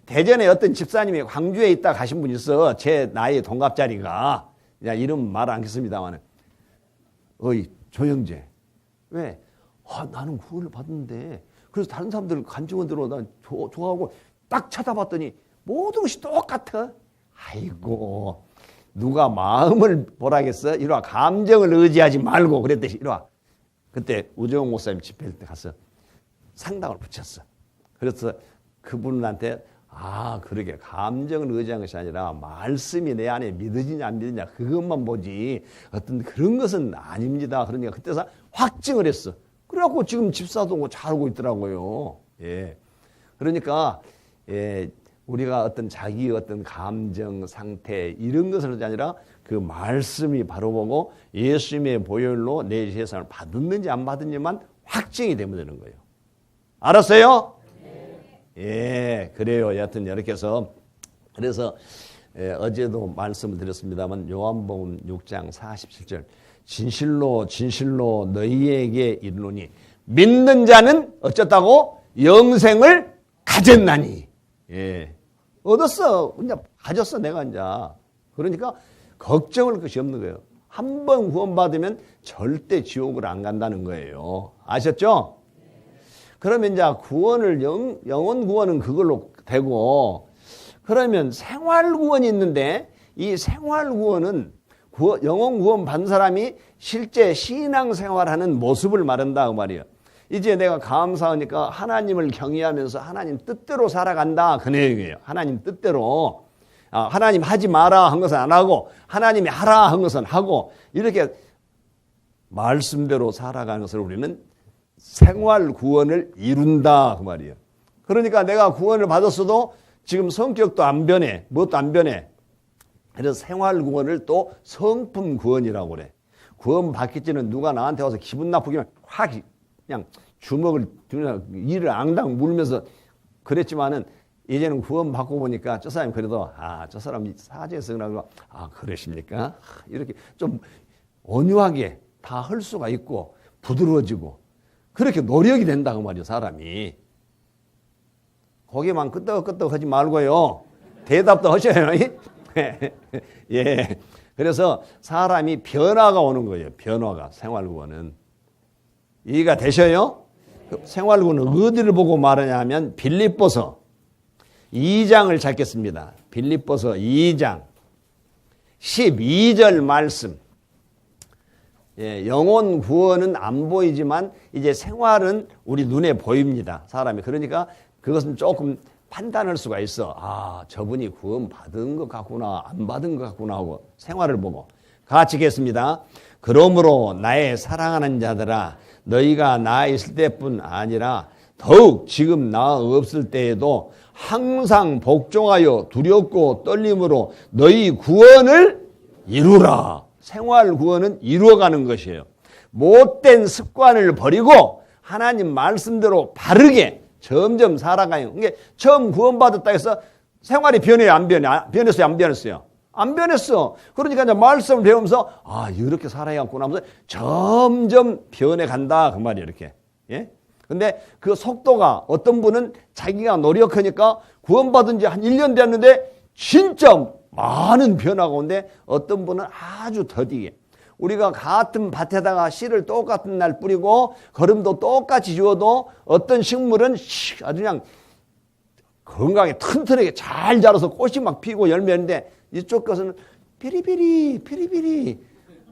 대전에 어떤 집사님이 광주에 있다 가신 분이 있어. 제 나이의 동갑자리가. 그냥 이름 말 안 하겠습니다만. 어이 조영재. 왜? 나는 구원을 받았는데 그래서 다른 사람들 간증원들로 난 좋아하고 딱 쳐다봤더니 모든 것이 똑같아. 아이고 누가 마음을 보라겠어? 이리와 감정을 의지하지 말고 그랬더니 이리와 그때 우정호 목사님 집회할 때 가서 상담을 붙였어. 그래서 그분한테 그러게 감정을 의지한 것이 아니라 말씀이 내 안에 믿어지냐 안 믿어지냐 그것만 보지 어떤 그런 것은 아닙니다. 그러니까 그때서 확증을 했어. 그래갖고 지금 집사도 잘하고 있더라고요. 예. 그러니까 우리가 어떤 자기 어떤 감정 상태 이런 것을 하지 아니라 그 말씀이 바로 보고 예수님의 보혈로 내 세상을 받았는지 안 받았는지만 확증이 되면 되는 거예요. 알았어요? 예, 그래요. 여하튼 이렇게 해서 그래서 어제도 말씀을 드렸습니다만 요한복음 6장 47절 진실로 진실로 너희에게 이르노니 믿는 자는 어쩌다고 영생을 가졌나니. 예, 얻었어. 이제 가졌어 내가 이제. 그러니까 걱정할 것이 없는 거예요. 한 번 구원받으면 절대 지옥을 안 간다는 거예요. 아셨죠? 그러면 이제 구원을 영원 구원은 그걸로 되고 그러면 생활 구원이 있는데 이 생활 구원은 영원 구원 받은 사람이 실제 신앙생활하는 모습을 말한다 그 말이에요. 이제 내가 감사하니까 하나님을 경외하면서 하나님 뜻대로 살아간다 그 내용이에요. 하나님 뜻대로. 하나님 하지 마라 한 것은 안 하고 하나님이 하라 한 것은 하고 이렇게 말씀대로 살아가는 것을 우리는 생활 구원을 이룬다 그 말이에요. 그러니까 내가 구원을 받았어도 지금 성격도 안 변해. 무엇도 안 변해. 그래서 생활 구원을 또 성품 구원이라고 그래. 구원 받기 전에 누가 나한테 와서 기분 나쁘게 확 그냥 주먹을 이를 앙당 물면서 그랬지만은 이제는 구원 받고 보니까 저 사람이 그래도 저 사람이 사제성이라고 그러십니까? 이렇게 좀 온유하게 다 할 수가 있고 부드러워지고 그렇게 노력이 된다고 말이에요. 사람이. 거기만 끄떡끄떡 하지 말고요. 대답도 하셔요. 예. 그래서 사람이 변화가 오는 거예요. 변화가 생활구원은. 이해가 되셔요? 생활구원은 어디를 보고 말하냐 하면 빌립보서 2장을 찾겠습니다. 빌립보서 2장 12절 말씀. 예, 영혼 구원은 안 보이지만 이제 생활은 우리 눈에 보입니다. 사람이. 그러니까 그것은 조금 판단할 수가 있어. 저분이 구원 받은 것 같구나 안 받은 것 같구나 하고 생활을 보고 같이 읽겠습니다. 그러므로 나의 사랑하는 자들아 너희가 나 있을 때뿐 아니라 더욱 지금 나 없을 때에도 항상 복종하여 두렵고 떨림으로 너희 구원을 이루라. 생활 구원은 이루어가는 것이에요. 못된 습관을 버리고 하나님 말씀대로 바르게 점점 살아가요. 이게 처음 구원받았다 해서 생활이 변해요, 안 변해? 변했어요, 안 변했어요? 안 변했어. 그러니까 이제 말씀을 배우면서 이렇게 살아야겠구나 하면서 점점 변해간다 그 말이에요. 이렇게. 예? 근데 그 속도가 어떤 분은 자기가 노력하니까 구원받은 지 한 1년 됐는데 진짜 많은 변화가 오는데 어떤 분은 아주 더디게. 우리가 같은 밭에다가 씨를 똑같은 날 뿌리고 거름도 똑같이 주어도 어떤 식물은 아주 그냥 건강하게 튼튼하게 잘 자라서 꽃이 막 피고 열매인데 이쪽 것은 피리피리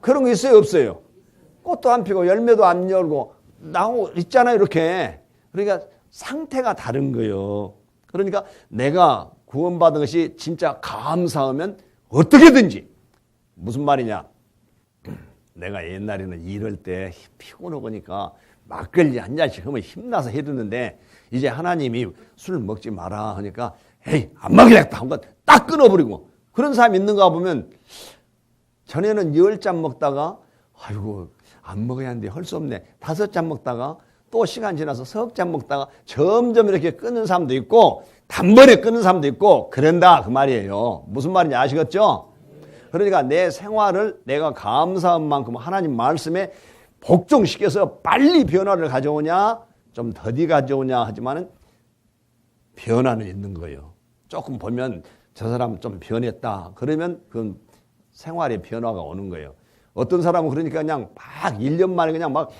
그런 거 있어요 없어요? 꽃도 안 피고 열매도 안 열고 나오고 있잖아요 이렇게. 그러니까 상태가 다른 거예요. 그러니까 내가 구원받은 것이 진짜 감사하면 어떻게든지 무슨 말이냐 내가 옛날에는 일할 때 피곤하고 그러니까 막걸리 한 잔씩 하면 힘나서 해주는데 이제 하나님이 술 먹지 마라 하니까 에이 안 먹으겠다 한번 딱 끊어버리고 그런 사람이 있는가 보면 전에는 10잔 먹다가 아이고 안 먹어야 하는데 할 수 없네 5잔 먹다가 또 시간 지나서 석 잔 먹다가 점점 이렇게 끊는 사람도 있고 단번에 끊는 사람도 있고 그런다 그 말이에요. 무슨 말인지 아시겠죠? 그러니까 내 생활을 내가 감사한 만큼 하나님 말씀에 복종시켜서 빨리 변화를 가져오냐 좀 더디 가져오냐 하지만은 변화는 있는 거예요. 조금 보면 저 사람 좀 변했다 그러면 그 생활에 변화가 오는 거예요. 어떤 사람은 그러니까 그냥 막 1년 만에 그냥 막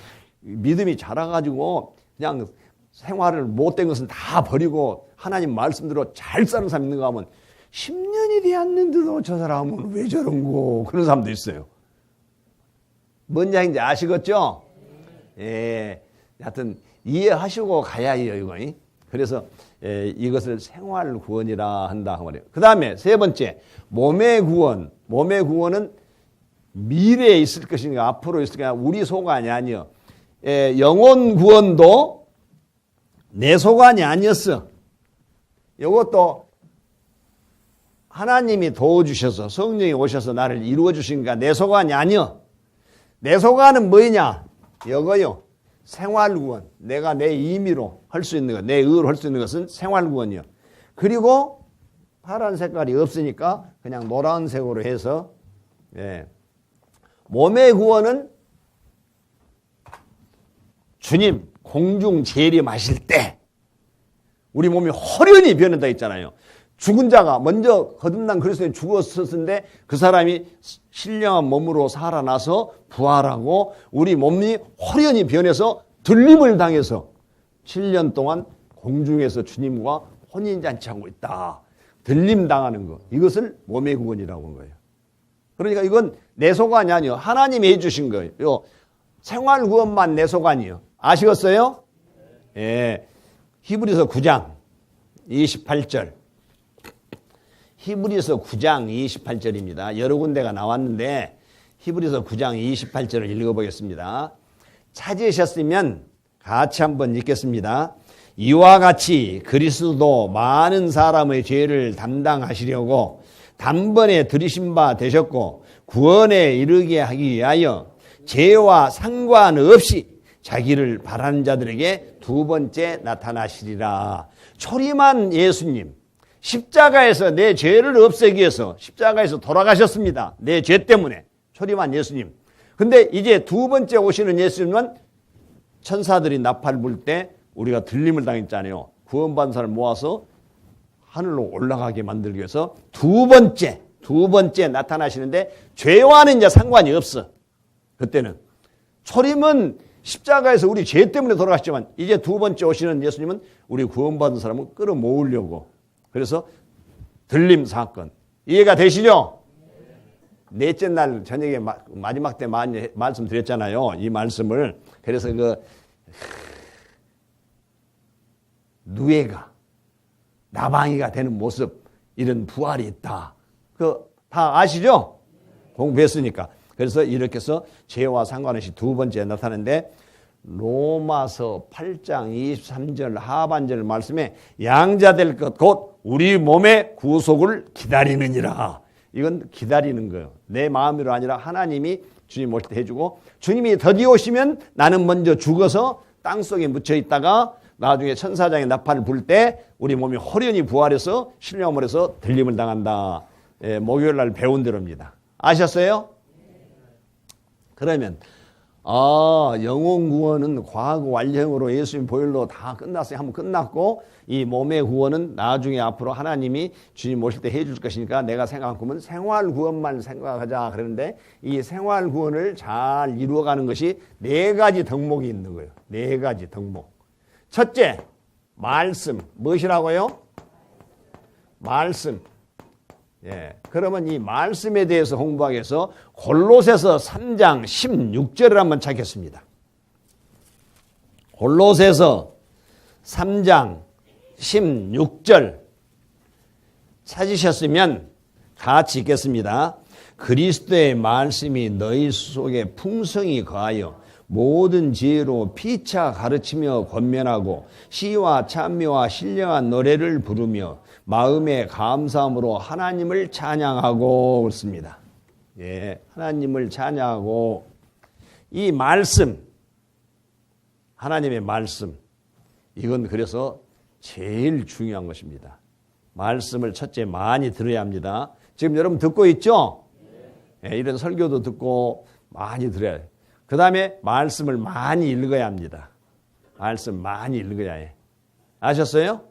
믿음이 자라가지고 그냥 생활을 못된 것은 다 버리고 하나님 말씀대로 잘 사는 사람 있는가 하면 10년이 되었는데도 저 사람은 왜 저런고 그런 사람도 있어요. 뭔 이야기인지 아시겠죠? 예, 하여튼 이해하시고 가야 해요 이거. 그래서 이것을 생활 구원이라 한다 그 말이에요. 그 다음에 세 번째 몸의 구원. 몸의 구원은 미래에 있을 것인가 앞으로 있을 것인가 우리 소관이 아니요. 영혼 구원도 내 소관이 아니었어. 이것도 하나님이 도와주셔서 성령이 오셔서 나를 이루어 주시니까 내 소관이 아니요. 내 소관은 뭐냐? 이거요. 생활구원. 내가 내 임의로 할 수 있는 것, 내 의로 할 수 있는 것은 생활구원이요. 그리고 파란 색깔이 없으니까 그냥 노란색으로 해서 몸의 구원은 주님 공중 재림하실 때 우리 몸이 홀연히 변한다 했잖아요. 죽은 자가 먼저 거듭난 그리스도인이 죽었었는데 그 사람이 신령한 몸으로 살아나서 부활하고 우리 몸이 홀연히 변해서 들림을 당해서 7년 동안 공중에서 주님과 혼인잔치하고 있다. 들림 당하는 것. 이것을 몸의 구원이라고 하는 거예요. 그러니까 이건 내 소관이 아니요. 하나님이 해주신 거예요. 요 생활 구원만 내 소관이요. 아시겠어요? 예. 히브리서 9장 28절. 히브리서 9장 28절입니다. 여러 군데가 나왔는데 히브리서 9장 28절을 읽어보겠습니다. 찾으셨으면 같이 한번 읽겠습니다. 이와 같이 그리스도도 많은 사람의 죄를 담당하시려고 단번에 들이신 바 되셨고 구원에 이르게 하기 위하여 죄와 상관없이 자기를 바라는 자들에게 두 번째 나타나시리라. 초림한 예수님 십자가에서 내 죄를 없애기 위해서 십자가에서 돌아가셨습니다. 내 죄 때문에 초림한 예수님. 근데 이제 두 번째 오시는 예수님은 천사들이 나팔 불 때 우리가 들림을 당했잖아요. 구원받은 사람을 모아서 하늘로 올라가게 만들기 위해서 두 번째 나타나시는데 죄와는 이제 상관이 없어. 그때는 초림은 십자가에서 우리 죄 때문에 돌아가셨지만 이제 두 번째 오시는 예수님은 우리 구원받은 사람을 끌어모으려고. 그래서 들림 사건. 이해가 되시죠? 넷째 날 저녁에 마지막 때 말씀드렸잖아요. 이 말씀을. 그래서 누에가 나방이가 되는 모습 이런 부활이 있다. 다 아시죠? 공부했으니까. 그래서 이렇게 해서 죄와 상관없이 두 번째 나타나는데 로마서 8장 23절 하반절 말씀에 양자될 것 곧 우리 몸의 구속을 기다리느니라. 이건 기다리는 거예요. 내 마음으로 아니라 하나님이 주님 올 때 해주고 주님이 더디 오시면 나는 먼저 죽어서 땅속에 묻혀 있다가 나중에 천사장의 나팔을 불 때 우리 몸이 호련히 부활해서 신령함을 해서 들림을 당한다. 목요일 날 배운 대로입니다. 아셨어요? 그러면 영혼 구원은 과거 완료형으로 예수님 보혈로 다 끝났어요. 한번 끝났고 이 몸의 구원은 나중에 앞으로 하나님이 주님 오실 때 해줄 것이니까 내가 생각한 구원은 생활 구원만 생각하자 그러는데 이 생활 구원을 잘 이루어가는 것이 네 가지 덕목이 있는 거예요. 네 가지 덕목. 첫째, 말씀. 무엇이라고요? 말씀. 그러면 이 말씀에 대해서 공부하기 위해서 골로새서 3장 16절을 한번 찾겠습니다. 골로새서 3장 16절 찾으셨으면 같이 읽겠습니다. 그리스도의 말씀이 너희 속에 풍성히 거하여 모든 지혜로 피차 가르치며 권면하고 시와 찬미와 신령한 노래를 부르며 마음의 감사함으로 하나님을 찬양하고 그렇습니다. 예, 하나님을 찬양하고 이 말씀, 하나님의 말씀, 이건 그래서 제일 중요한 것입니다. 말씀을 첫째 많이 들어야 합니다. 지금 여러분 듣고 있죠? 예, 이런 설교도 듣고 많이 들어야 해요. 그 다음에 말씀을 많이 읽어야 합니다. 말씀 많이 읽어야 해. 아셨어요?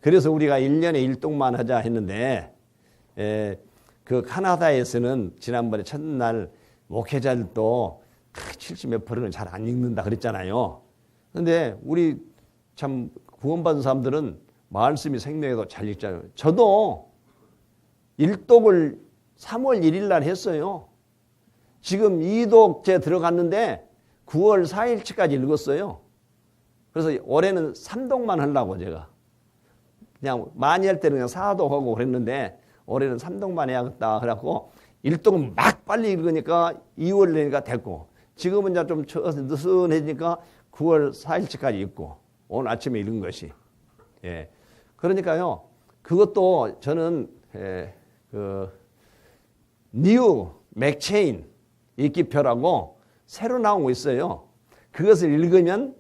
그래서 우리가 1년에 1독만 하자 했는데 그 카나다에서는 지난번에 첫날 목회자들도 70몇 %는 잘 안 읽는다 그랬잖아요. 그런데 우리 참 구원받은 사람들은 말씀이 생명에도 잘 읽잖아요. 저도 1독을 3월 1일 날 했어요. 지금 2독째 들어갔는데 9월 4일치까지 읽었어요. 그래서 올해는 3독만 하려고 제가. 그냥 많이 할 때는 그냥 4독 하고 그랬는데 올해는 3독만 해야겠다. 그래갖고 1독은 막 빨리 읽으니까 2월 내니까 됐고 지금은 이제 좀 느슨해지니까 9월 4일치까지 읽고 오늘 아침에 읽은 것이. 예. 그러니까요. 그것도 저는 뉴 맥체인 읽기표라고 새로 나온 거 있어요. 그것을 읽으면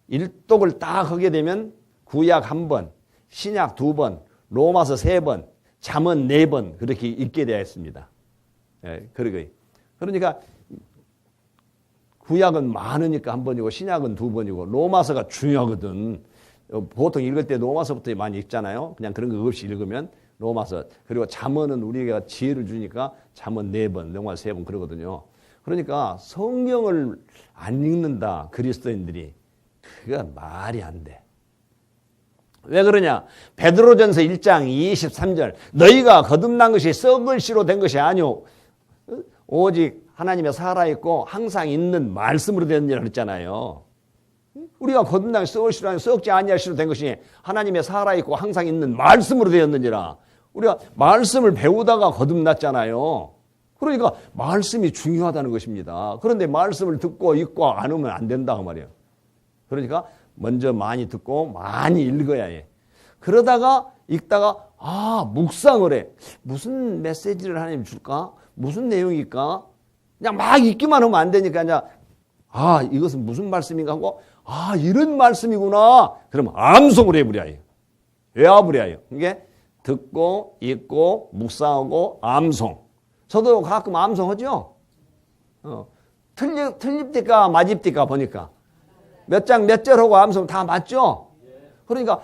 1독을 딱 하게 되면 구약 1번, 신약 2번, 로마서 3번, 잠언 4번 그렇게 읽게 되어 있습니다. 예, 그러니까 구약은 많으니까 1번이고 신약은 2번이고 로마서가 중요하거든. 보통 읽을 때 로마서부터 많이 읽잖아요. 그냥 그런 거 없이 읽으면 로마서. 그리고 잠언은 우리가 지혜를 주니까 잠언 4번, 로마서 3번 그러거든요. 그러니까 성경을 안 읽는다 그리스도인들이 그건 말이 안 돼. 왜 그러냐? 베드로전서 1장 23절 너희가 거듭난 것이 썩을 씨로 된 것이 아니오 오직 하나님의 살아있고 항상 있는 말씀으로 되느니라 그랬잖아요. 우리가 거듭난 것이 썩을 씨로 아니오 썩지 아니할 씨로 된 것이 하나님의 살아있고 항상 있는 말씀으로 되었느니라. 우리가 말씀을 배우다가 거듭났잖아요. 그러니까 말씀이 중요하다는 것입니다. 그런데 말씀을 듣고 읽고 안 하면 안 된다 그 말이에요. 그러니까 먼저 많이 듣고 많이 읽어야 해. 그러다가 읽다가 묵상을 해. 무슨 메시지를 하나님 줄까? 무슨 내용일까? 그냥 막 읽기만 하면 안 되니까 이제 이것은 무슨 말씀인가 하고 이런 말씀이구나. 그럼 암송을 해버려야 해요. 외워버려야 해요. 이게 듣고 읽고 묵상하고 암송. 저도 가끔 암송하죠. 틀립니까 맞입니까 보니까. 몇 장 몇 절하고 암송 다 맞죠? 그러니까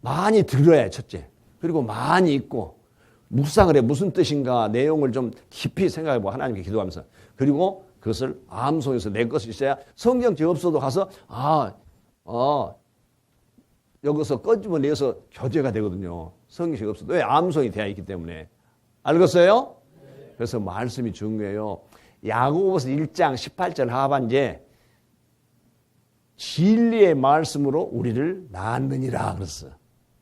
많이 들어야 해, 첫째. 그리고 많이 읽고 묵상을 해. 무슨 뜻인가 내용을 좀 깊이 생각해보고 하나님께 기도하면서. 그리고 그것을 암송해서 내 것이 있어야 성경책 없어도 가서 여기서 꺼집어내서 교재가 되거든요. 성경책 없어도. 왜? 암송이 되어 있기 때문에. 알겠어요? 그래서 말씀이 중요해요. 야고보서 1장 18절 하반기에 진리의 말씀으로 우리를 낳았느니라 그랬어.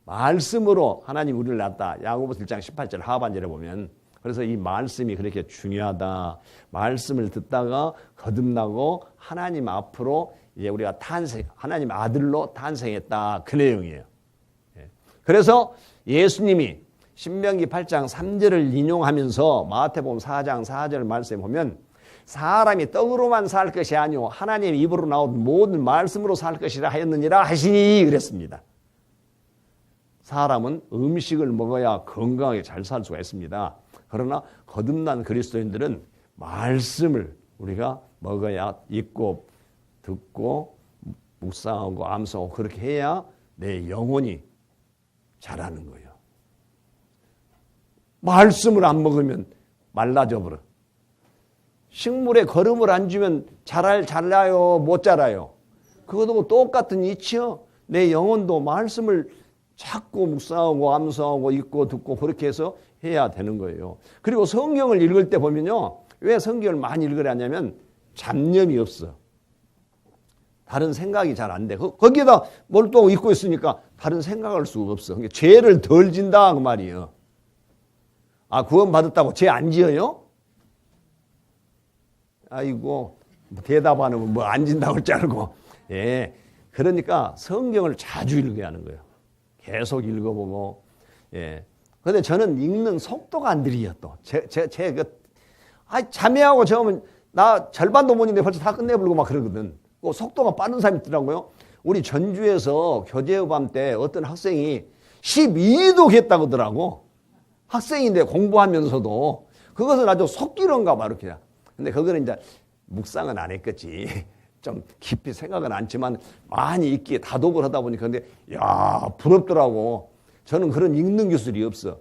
말씀으로 하나님 우리를 낳았다. 야고보서 1장 18절 하반절에 보면. 그래서 이 말씀이 그렇게 중요하다. 말씀을 듣다가 거듭나고 하나님 앞으로 이제 우리가 하나님 아들로 탄생했다. 그 내용이에요. 그래서 예수님이 신명기 8장 3절을 인용하면서 마태복음 4장 4절 말씀에 보면 사람이 떡으로만 살 것이 아니오 하나님의 입으로 나온 모든 말씀으로 살 것이라 하였느니라 하시니 그랬습니다. 사람은 음식을 먹어야 건강하게 잘 살 수가 있습니다. 그러나 거듭난 그리스도인들은 말씀을 우리가 먹어야 읽고 듣고 묵상하고 암송하고 그렇게 해야 내 영혼이 자라는 거예요. 말씀을 안 먹으면 말라져 버려. 식물에 거름을 안 주면 자라요 못 자라요. 그것도 똑같은 이치요. 내 영혼도 말씀을 찾고 묵상하고 암송하고 읽고 듣고 그렇게 해서 해야 되는 거예요. 그리고 성경을 읽을 때 보면요. 왜 성경을 많이 읽으려 하냐면 잡념이 없어. 다른 생각이 잘 안 돼. 거기에다 뭘 또 읽고 있으니까 다른 생각할 수가 없어. 그러니까 죄를 덜 진다 그 말이에요. 아, 구원받았다고 죄 안 지어요? 아이고, 대답하는 뭐 안 진다고 할 줄 알고. 예. 그러니까 성경을 자주 읽어야 하는 거예요. 계속 읽어보고. 예. 근데 저는 읽는 속도가 안 느리요, 또. 자매하고 저으면 나 절반도 못 읽는데 벌써 다 끝내버리고 막 그러거든. 속도가 빠른 사람이 있더라고요. 우리 전주에서 교제의밤 때 어떤 학생이 12도 했다고 하더라고. 학생인데 공부하면서도. 그것은 아주 속기론가 봐, 이렇게. 근데 그거는 이제 묵상은 안 했겠지. 좀 깊이 생각은 않지만 많이 읽기에 다독을 하다 보니까 근데 야, 부럽더라고. 저는 그런 읽는 기술이 없어.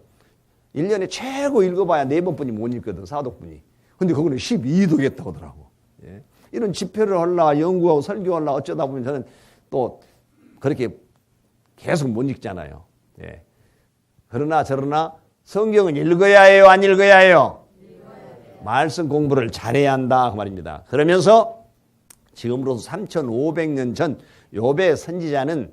1년에 최고 읽어봐야 4번뿐이 못 읽거든, 사독분이. 근데 그거는 12도 했다고 하더라고. 예. 이런 집회를 하려, 연구하고 설교하려 어쩌다 보면 저는 또 그렇게 계속 못 읽잖아요. 예. 그러나 저러나 성경은 읽어야 해요, 안 읽어야 해요? 말씀 공부를 잘해야 한다 그 말입니다. 그러면서 지금으로서 3,500년 전 욥의 선지자는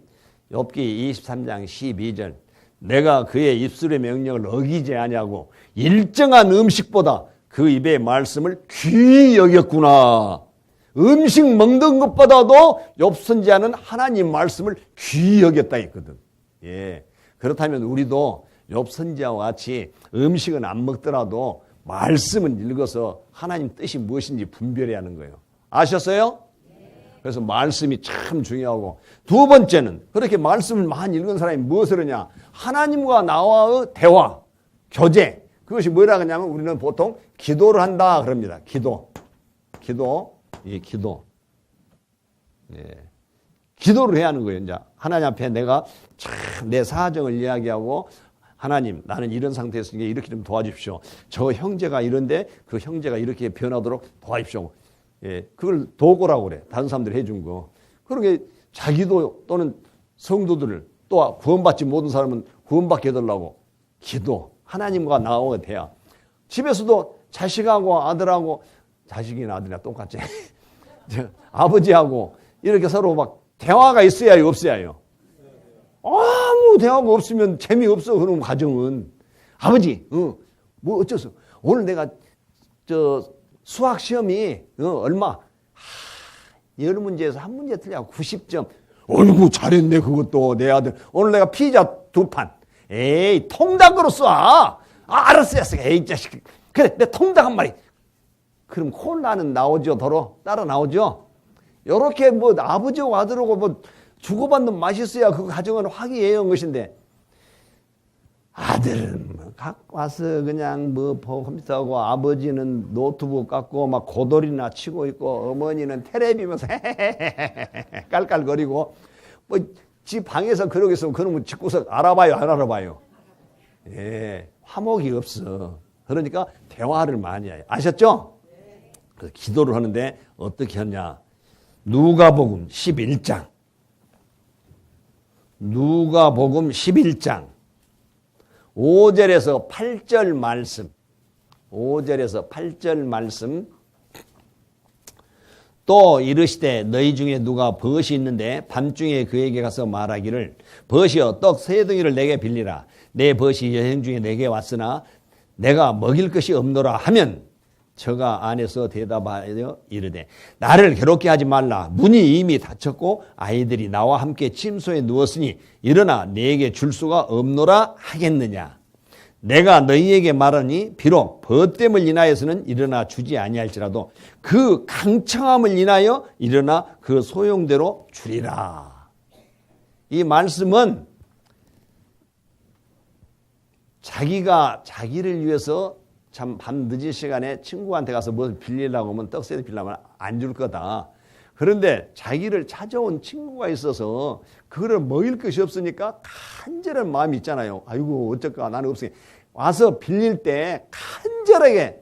욥기 23장 12절 내가 그의 입술의 명령을 어기지 아니하고 일정한 음식보다 그 입의 말씀을 귀히 여겼구나. 음식 먹는 것보다도 욥 선지자는 하나님 말씀을 귀히 여겼다 했거든. 예. 그렇다면 우리도 욥 선지자와 같이 음식은 안 먹더라도 말씀은 읽어서 하나님 뜻이 무엇인지 분별해야 하는 거예요. 아셨어요? 그래서 말씀이 참 중요하고 두 번째는 그렇게 말씀을 많이 읽은 사람이 무엇을 하냐? 하나님과 나와의 대화, 교제. 그것이 뭐라 하냐면 우리는 보통 기도를 한다 그럽니다. 기도. 예, 기도. 예. 기도를 해야 하는 거예요. 이제 하나님 앞에 내가 참 내 사정을 이야기하고 하나님, 나는 이런 상태에 있으니까 이렇게 좀 도와주십시오. 저 형제가 이런데 그 형제가 이렇게 변하도록 도와주십시오. 예, 그걸 도구라고 그래. 다른 사람들이 해준 거. 그러게 자기도 또는 성도들을 또 구원받지 못한 사람은 구원받게 해달라고 기도. 하나님과 나와야 돼야. 집에서도 자식하고 아들하고 자식이나 아들이나 똑같지. 아버지하고 이렇게 서로 막 대화가 있어야 해요, 없어야 해요? 아무 대화가 없으면 재미없어, 그런 가정은. 아버지, 뭐 어쩌서. 오늘 내가 수학 시험이 얼마? 열 문제에서 한 문제 틀려 90점. 어이구 잘했네 그것도 내 아들. 오늘 내가 피자 2판. 에이 통닭으로 쏴. 알았어. 에이 자식. 그래 내 통닭 한 마리. 그럼 콜라는 나오죠, 더러 따라 나오죠. 요렇게 뭐 아버지하고 아들하고 뭐 주고받는 맛이 있어야 그 가정은 화기애애한 것인데 아들은 뭐 갖고 와서 그냥 뭐 컴퓨터하고 아버지는 노트북 갖고 막 고돌이나 치고 있고 어머니는 텔레비 보면서 깔깔거리고 뭐 집 방에서 그러고 있으면 그놈은 집구석 알아봐요, 안 알아봐요? 예, 화목이 없어. 그러니까 대화를 많이 해요. 아셨죠? 그래서 기도를 하는데 어떻게 하냐? 누가복음 11장. 누가복음 11장 5절에서 8절 말씀. 5절에서 8절 말씀. 또 이르시되 너희 중에 누가 벗이 있는데 밤중에 그에게 가서 말하기를 벗이여 떡 3덩이를 내게 빌리라. 내 벗이 여행 중에 내게 왔으나 내가 먹일 것이 없노라 하면 저가 안에서 대답하여 이르되 나를 괴롭게 하지 말라. 문이 이미 닫혔고 아이들이 나와 함께 침소에 누웠으니 일어나 내게 줄 수가 없노라 하겠느냐. 내가 너희에게 말하니 비록 벗됨을 인하여서는 일어나 주지 아니할지라도 그 강청함을 인하여 일어나 그 소용대로 주리라. 이 말씀은 자기가 자기를 위해서 참 밤 늦은 시간에 친구한테 가서 뭘 빌리려고 하면 떡새도 빌리려면 안 줄 거다. 그런데 자기를 찾아온 친구가 있어서 그거를 먹일 것이 없으니까 간절한 마음이 있잖아요. 아이고 어쩔까 나는 없으니 와서 빌릴 때 간절하게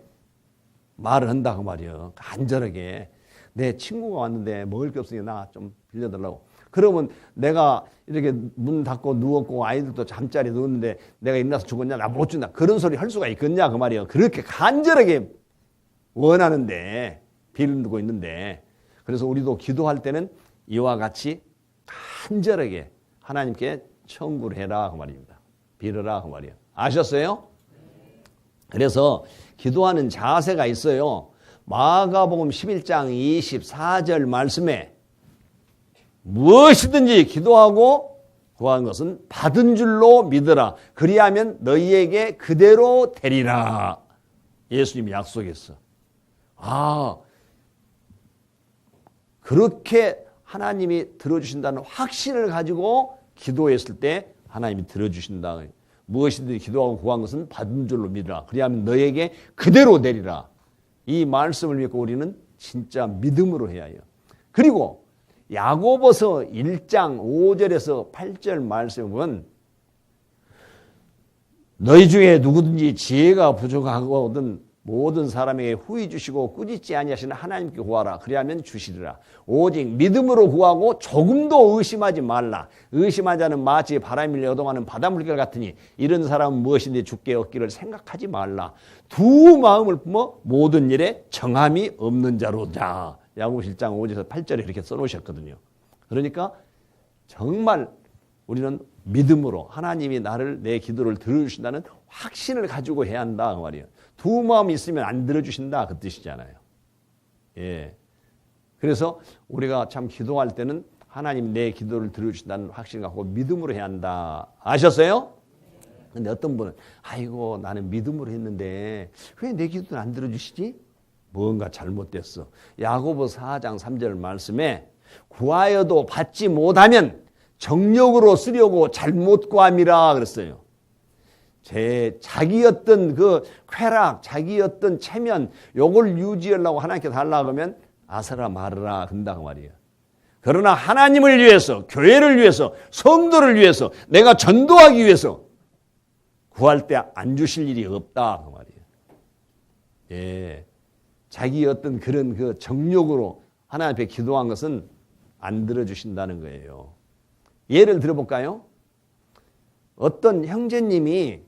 말을 한다고 말이에요. 간절하게 내 친구가 왔는데 먹을 게 없으니 나 좀 빌려달라고. 그러면 내가 이렇게 문 닫고 누웠고 아이들도 잠자리 누웠는데 내가 일어나서 죽었냐? 나 못 준다. 그런 소리 할 수가 있겠냐? 그 말이에요. 그렇게 간절하게 원하는데 빌고 있는데 그래서 우리도 기도할 때는 이와 같이 간절하게 하나님께 청구를 해라 그 말입니다. 빌어라 그 말이에요. 아셨어요? 그래서 기도하는 자세가 있어요. 마가복음 11장 24절 말씀에 무엇이든지 기도하고 구한 것은 받은 줄로 믿으라. 그리하면 너희에게 그대로 되리라. 예수님이 약속했어. 그렇게 하나님이 들어주신다는 확신을 가지고 기도했을 때 하나님이 들어주신다. 무엇이든지 기도하고 구한 것은 받은 줄로 믿으라. 그리하면 너에게 그대로 되리라. 이 말씀을 믿고 우리는 진짜 믿음으로 해야 해요. 그리고 야고보서 1장 5절에서 8절 말씀에 보면 너희 중에 누구든지 지혜가 부족하거든 모든 사람에게 후히 주시고 꾸짖지 아니하시는 하나님께 구하라. 그리하면 주시리라. 오직 믿음으로 구하고 조금도 의심하지 말라. 의심한 자는 마치 바람을 여동하는 바닷물결 같으니 이런 사람은 무엇인지 주께 얻기를 생각하지 말라. 두 마음을 품어 모든 일에 정함이 없는 자로다. 야고보서 1장 5절에서 8절에 이렇게 써놓으셨거든요. 그러니까 정말 우리는 믿음으로 하나님이 내 기도를 들어주신다는 확신을 가지고 해야 한다 그 말이에요. 두 마음이 있으면 안 들어주신다 그 뜻이잖아요. 예. 그래서 우리가 참 기도할 때는 하나님 내 기도를 들어주신다는 확신을 갖고 믿음으로 해야 한다. 아셨어요? 근데 어떤 분은 아이고 나는 믿음으로 했는데 왜 내 기도를 안 들어주시지? 뭔가 잘못됐어. 야고보서 4장 3절 말씀에 구하여도 받지 못하면 정력으로 쓰려고 잘못 구함이라 그랬어요. 자기 어떤 그 쾌락, 자기 어떤 체면, 요걸 유지하려고 하나님께 달라고 하면 아서라 말으라 한다고 말이에요. 그러나 하나님을 위해서, 교회를 위해서, 성도를 위해서, 내가 전도하기 위해서 구할 때 안 주실 일이 없다 그 말이에요. 예, 자기 어떤 그런 그 정욕으로 하나님 앞에 기도한 것은 안 들어주신다는 거예요. 예를 들어볼까요? 어떤 형제님이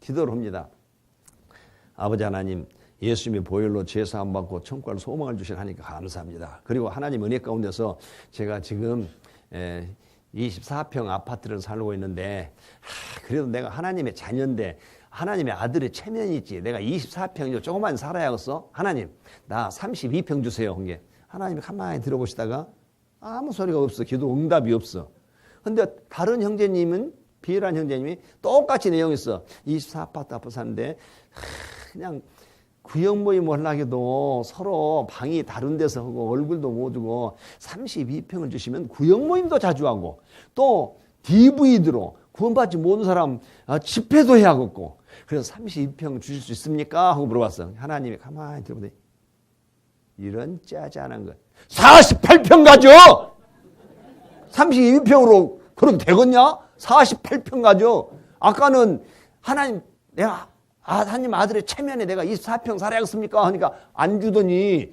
기도를 합니다. 아버지 하나님, 예수님의 보혈로 제사함 받고 천국을 소망을 주시라니까 감사합니다. 그리고 하나님 은혜 가운데서 제가 지금 24평 아파트를 살고 있는데 그래도 내가 하나님의 자녀인데 하나님의 아들의 체면이 있지. 내가 24평이죠. 조금만 살아야겠어. 하나님, 나 32평 주세요. 한 게 하나님이 가만히 들어보시다가 아무 소리가 없어. 기도 응답이 없어. 근데 다른 형제님은 비열한 형제님이 똑같이 내용이 있어. 24아파트 앞에 사는데 그냥 구역 모임을 하려고 서로 방이 다른 데서 하고 얼굴도 못 주고 32평을 주시면 구역 모임도 자주 하고 또 DVD로 구원받지 못한 사람 집회도 해야겠고 그래서 32평 주실 수 있습니까? 하고 물어봤어. 하나님이 가만히 들어보더니 이런 짜잔한 것 48평 가져! 32평으로 그렇게 되겠냐? 48평 가져. 아까는 하나님 아들의 체면에 내가 24평 살아야겠습니까? 하니까 안 주더니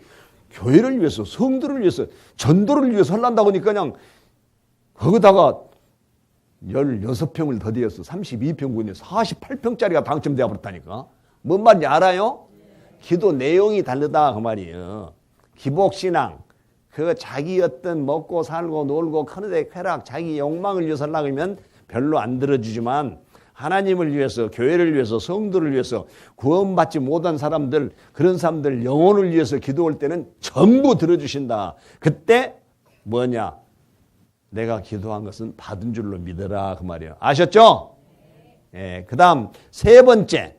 교회를 위해서 성도를 위해서 전도를 위해서 하려고 하니까 그냥 거기다가 16평을 더 대었어. 32평군에 48평짜리가 당첨되어 버렸다니까. 뭔 말인지 알아요? 기도 내용이 다르다 그 말이에요. 기복신앙 그 자기 어떤 먹고 살고 놀고 크는데 쾌락 자기 욕망을 위해서 하려고 하면 별로 안 들어주지만 하나님을 위해서 교회를 위해서 성도를 위해서 구원받지 못한 사람들 그런 사람들 영혼을 위해서 기도할 때는 전부 들어주신다. 그때 뭐냐? 내가 기도한 것은 받은 줄로 믿어라 그 말이에요. 아셨죠? 예, 그 다음 세 번째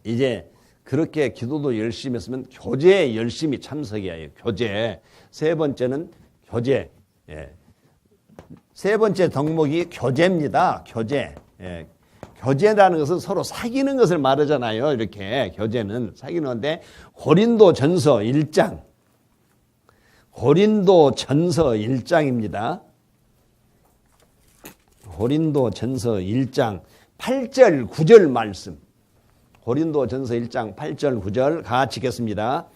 이제 그렇게 기도도 열심히 했으면 교제에 열심히 참석해야 해요. 교제. 세 번째는 교제. 예. 세 번째 덕목이 교제입니다. 교제. 예. 교제라는 것은 서로 사귀는 것을 말하잖아요. 이렇게 교제는 사귀는 건데 고린도전서 1장. 고린도전서 1장입니다. 고린도전서 1장 8절 9절 말씀. 고린도전서 1장 8절 9절 같이 읽겠습니다.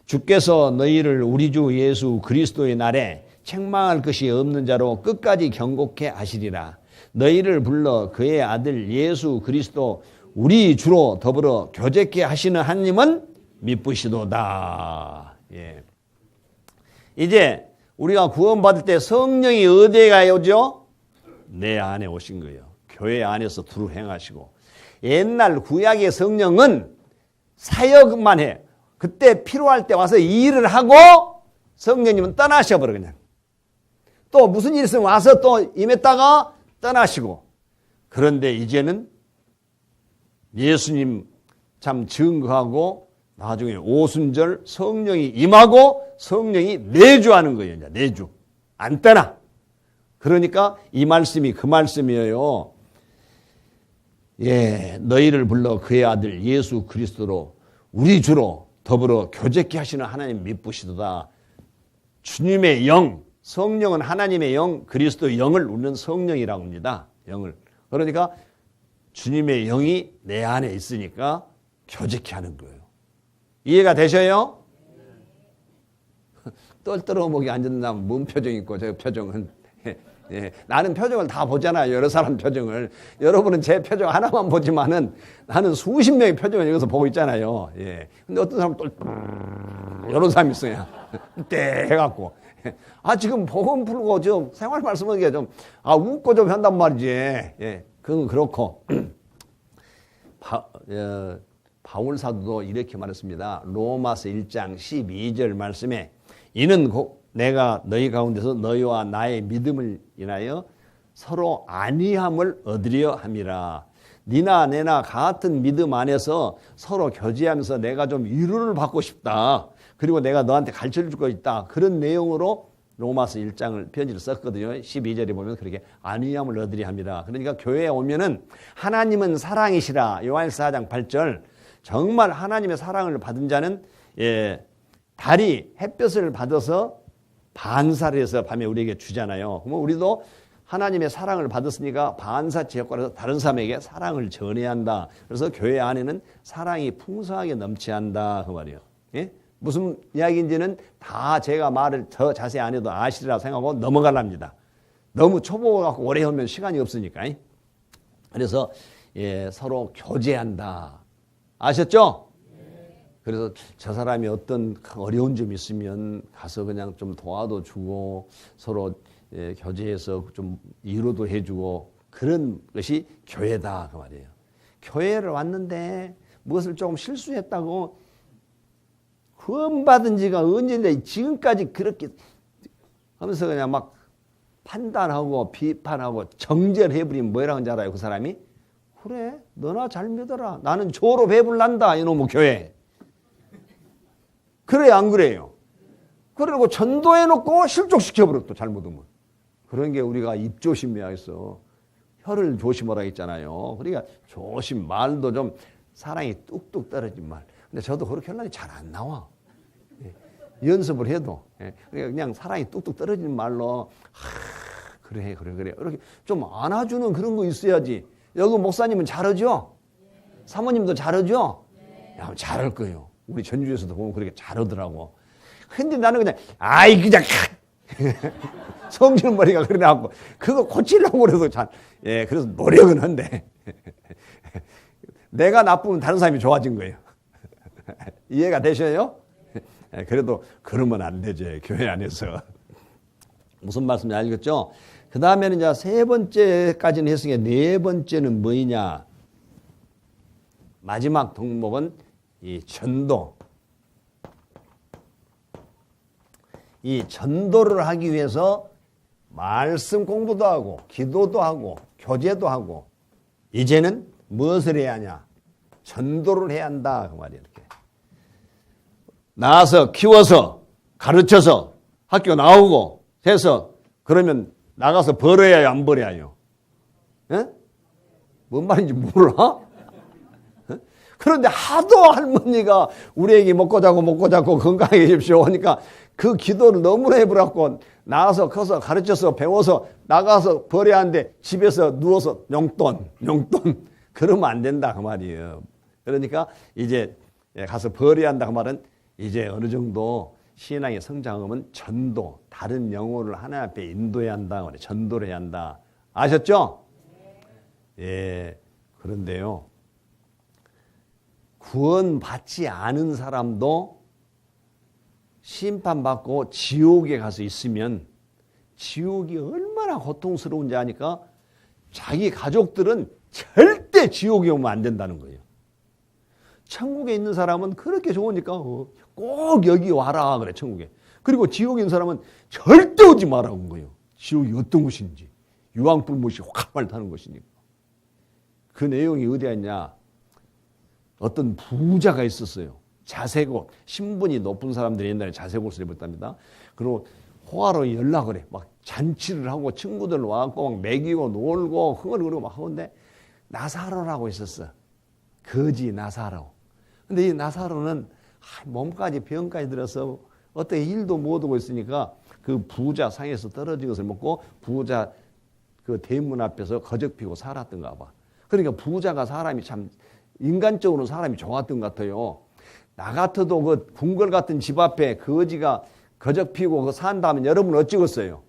주께서 너희를 우리 주 예수 그리스도의 날에 책망할 것이 없는 자로 끝까지 경고케 하시리라. 너희를 불러 그의 아들 예수 그리스도 우리 주로 더불어 교제케 하시는 하나님은 미쁘시도다. 예. 이제 우리가 구원받을 때 성령이 어디에 가요죠? 내 안에 오신 거예요. 교회 안에서 두루 행하시고 옛날 구약의 성령은 사역만 해. 그때 필요할 때 와서 일을 하고 성령님은 떠나셔버려 그냥. 또 무슨 일 있으면 와서 또 임했다가 떠나시고. 그런데 이제는 예수님 참 증거하고 나중에 오순절 성령이 임하고 성령이 내주하는 거예요. 이제 내주. 안 떠나. 그러니까 이 말씀이 그 말씀이에요. 예, 너희를 불러 그의 아들 예수 그리스도로 우리 주로 더불어 교제케 하시는 하나님 믿으시도다. 주님의 영, 성령은 하나님의 영, 그리스도의 영을 우리는 성령이라고 합니다. 영을. 그러니까 주님의 영이 내 안에 있으니까 교제케 하는 거예요. 이해가 되셔요? 떨떠러먹이 앉았나 뭔 표정 있고 저 표정은. 예, 나는 표정을 다 보잖아요. 여러 사람 표정을. 여러분은 제 표정 하나만 보지만은 나는 수십 명의 표정을 여기서 보고 있잖아요. 예. 근데 어떤 사람은 또 이런 사람이 있어요. 때 해갖고. 아, 지금 복음 풀고 좀 생활 말씀하기가 좀, 웃고 좀 한단 말이지. 예. 그건 그렇고. 바울 사도도 이렇게 말했습니다. 로마서 1장 12절 말씀에 이는 내가 너희 가운데서 너희와 나의 믿음을 인하여 서로 안위함을 얻으려 함이라. 니나 내나 같은 믿음 안에서 서로 교제하면서 내가 좀 위로를 받고 싶다. 그리고 내가 너한테 가르쳐 줄 거 있다. 그런 내용으로 로마서 1장을 편지를 썼거든요. 12절에 보면 그렇게 안위함을 얻으려 합니다. 그러니까 교회에 오면은 하나님은 사랑이시라. 요한일서 4장 8절. 정말 하나님의 사랑을 받은 자는 달이 햇볕을 받아서 반사를 해서 밤에 우리에게 주잖아요. 그러면 우리도 하나님의 사랑을 받았으니까 반사체 역할에서 다른 사람에게 사랑을 전해야 한다. 그래서 교회 안에는 사랑이 풍성하게 넘쳐야 한다. 그 말이에요. 예? 무슨 이야기인지는 다 제가 말을 더 자세히 안 해도 아시리라 생각하고 넘어가랍니다. 너무 초보 갖고 오래 하면 시간이 없으니까. 그래서 서로 교제한다. 아셨죠? 그래서 저 사람이 어떤 어려운 점이 있으면 가서 그냥 좀 도와도 주고 서로 교제해서 좀 위로도 해주고 그런 것이 교회다 그 말이에요. 교회를 왔는데 무엇을 조금 실수했다고 구원받은 지가 언제인데 지금까지 그렇게 하면서 그냥 막 판단하고 비판하고 정죄해버리면 뭐라고 하는지 알아요? 그 사람이? 그래 너나 잘 믿어라. 나는 조로 배불난다 이놈의 교회. 그래 안 그래요? 그리고 전도해놓고 실족시켜버려 또 잘못하면. 그런 게 우리가 입조심해야 했어. 혀를 조심하라 했잖아요. 그러니까 조심 말도 좀 사랑이 뚝뚝 떨어진 말. 근데 저도 그렇게 하려니 잘 안 나와. 연습을 해도. 그냥 사랑이 뚝뚝 떨어진 말로 그래 이렇게 좀 안아주는 그런 거 있어야지. 여기 목사님은 잘하죠? 사모님도 잘하죠? 야, 잘할 거예요. 우리 전주에서도 보면 그렇게 잘하더라고. 근데 나는 그냥 그냥 성질머리가 그래갖고 그거 고치려고 그래서 그래서 노력은 한데 내가 나쁘면 다른 사람이 좋아진 거예요. 이해가 되셔요? 그래도 그러면 안 되지 교회 안에서. 무슨 말씀인지 알겠죠? 그 다음에는 이제 세 번째까지는 했으니까 네 번째는 뭐냐? 마지막 덕목은 이 전도. 이 전도를 하기 위해서 말씀 공부도 하고 기도도 하고 교제도 하고 이제는 무엇을 해야 하냐? 전도를 해야 한다 그 말이에요. 이렇게 낳아서 키워서 가르쳐서 학교 나오고 해서 그러면 나가서 벌어야요 안 벌어야요? 뭔 말인지 몰라? 그런데 하도 할머니가 우리에게 먹고 자고 건강해집시오 하니까 그 기도를 너무나 해버렸고 나가서 커서 가르쳐서 배워서 나가서 벌어야 하는데 집에서 누워서 용돈 그러면 안 된다 그 말이에요. 그러니까 이제 가서 벌어야 한다 그 말은 이제 어느 정도 신앙의 성장하면 전도 다른 영혼을 하나님 앞에 인도해야 한다 전도를 해야 한다. 아셨죠? 예. 그런데요 구원받지 않은 사람도 심판받고 지옥에 가서 있으면 지옥이 얼마나 고통스러운지 아니까 자기 가족들은 절대 절대 지옥에 오면 안 된다는 거예요. 천국에 있는 사람은 그렇게 좋으니까 꼭 여기 와라 그래, 천국에. 그리고 지옥에 있는 사람은 절대 오지 말라고 한 거예요. 지옥이 어떤 곳인지. 유황불못이 활활 타는 것이니까. 그 내용이 어디에 있냐. 어떤 부자가 있었어요. 자색옷, 신분이 높은 사람들이 옛날에 자색옷을 입었답니다. 그리고 호화로 연락을 해. 막 잔치를 하고 친구들 와갖고 막 먹이고 놀고 흥얼거리고 막 하는데 나사로라고 있었어. 거지 나사로. 근데 이 나사로는 몸까지 병까지 들어서 어떻게 일도 못하고 있으니까 그 부자 상에서 떨어진 것을 먹고 부자 그 대문 앞에서 거적 피고 살았던가 봐. 그러니까 부자가 사람이 참 인간적으로 사람이 좋았던 것 같아요. 나 같아도 그 궁궐 같은 집 앞에 거지가 거적 피고 산다면 여러분 어찌겠어요?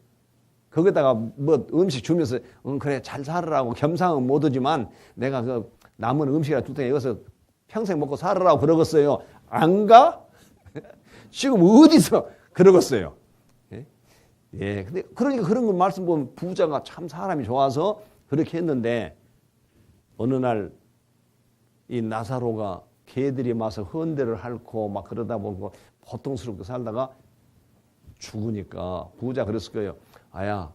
거기다가 뭐 음식 주면서 그래 잘 살으라고 겸상은 못하지만 내가 그 남은 음식이라 두 통 여기서 평생 먹고 살으라고 그러겠어요. 안 가? 지금 어디서 그러겠어요? 예. 근데 그러니까 그런 걸 말씀 보면 부자가 참 사람이 좋아서 그렇게 했는데 어느 날 이 나사로가 개들이 마서 헌대를 핥고 막 그러다 보고 고통스럽게 살다가 죽으니까 부자 그랬을 거예요. 아야,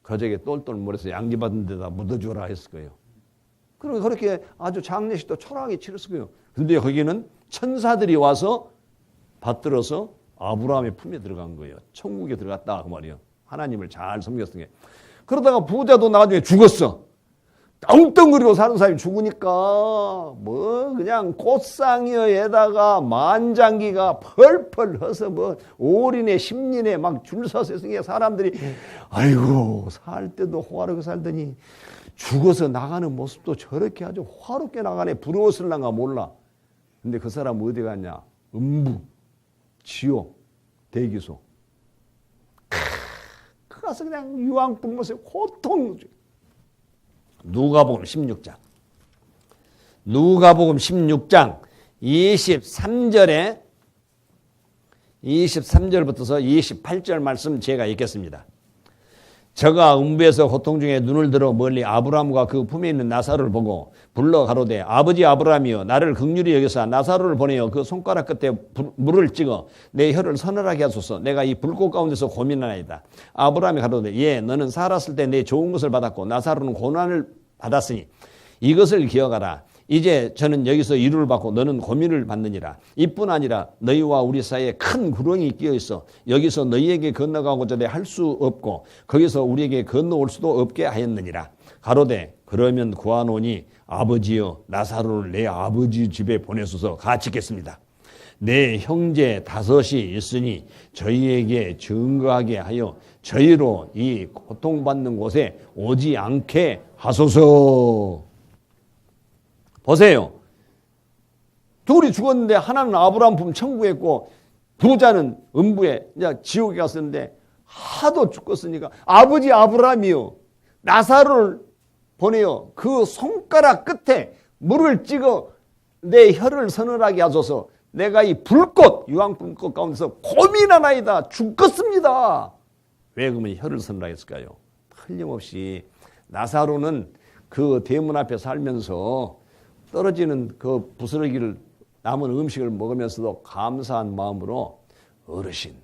거적에 똘똘 물에서 양지받은 데다 묻어주라 했을 거예요. 그리고 그렇게 아주 장례식도 초라하게 치렀을 거예요. 근데 거기는 천사들이 와서 받들어서 아브라함의 품에 들어간 거예요. 천국에 들어갔다 그 말이에요. 하나님을 잘 섬겼던 게. 그러다가 부자도 나중에 죽었어. 떵떵거리고 사는 사람이 죽으니까 뭐 그냥 꽃상여에다가 만장기가 펄펄 허서 뭐 올인에 십년에 막 줄 서서 있으니까 사람들이 아이고 살 때도 호화롭게 살더니 죽어서 나가는 모습도 저렇게 아주 화롭게 나가네. 부러웠을랑가 몰라. 근데 그 사람 어디 갔냐? 음부, 지옥, 대기소. 그 가서 그냥 유황불못에 고통. 누가복음 16장. 누가복음 16장 23절에 23절부터서 28절 말씀 제가 읽겠습니다. 저가 음부에서 고통 중에 눈을 들어 멀리 아브라함과 그 품에 있는 나사로를 보고 불러 가로되 아버지 아브라함이여 나를 긍휼히 여기사 나사로를 보내어 그 손가락 끝에 물을 찍어 내 혀를 서늘하게 하소서. 내가 이 불꽃 가운데서 고민하나이다. 아브라함이 가로되 예 너는 살았을 때 내 좋은 것을 받았고 나사로는 고난을 받았으니 이것을 기억하라. 이제 저는 여기서 이루를 받고 너는 고민을 받느니라. 이뿐 아니라 너희와 우리 사이에 큰 구렁이 끼어 있어 여기서 너희에게 건너가고자 할 수 없고 거기서 우리에게 건너올 수도 없게 하였느니라. 가로되 그러면 구하노니 아버지여 나사로를 내 아버지 집에 보내소서. 같이 읽겠습니다. 내 형제 5이 있으니 저희에게 증거하게 하여 저희로 이 고통받는 곳에 오지 않게 하소서. 보세요. 둘이 죽었는데 하나는 아브라함 품 천국에 있고 부자는 음부에 이제 지옥에 갔었는데 하도 죽었으니까 아버지 아브라함이요 나사로를 보내요 그 손가락 끝에 물을 찍어 내 혀를 서늘하게 하소서. 내가 이 불꽃 유황불꽃 가운데서 고민하나이다. 죽겠습니다. 왜 그러면 혀를 서늘하게 했을까요? 틀림없이 나사로는 그 대문 앞에 살면서 떨어지는 그 부스러기를 남은 음식을 먹으면서도 감사한 마음으로 어르신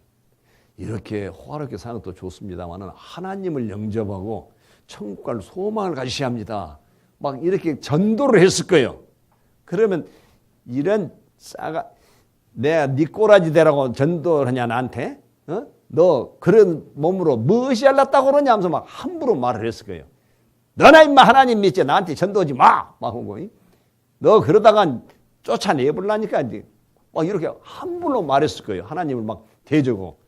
이렇게 호화롭게 사는 것도 좋습니다만 하나님을 영접하고 천국 갈 소망을 가지셔야 합니다. 막 이렇게 전도를 했을 거예요. 그러면 이런 싸가 내가 네 꼬라지 되라고 전도를 하냐 나한테? 너 그런 몸으로 무엇이 알랐다고 그러냐 하면서 막 함부로 말을 했을 거예요. 너나 임마 하나님 믿지 나한테 전도하지 마! 막 하고 너 그러다가 쫓아내버리려니까 막 이렇게 함부로 말했을 거예요. 하나님을 막 대적고.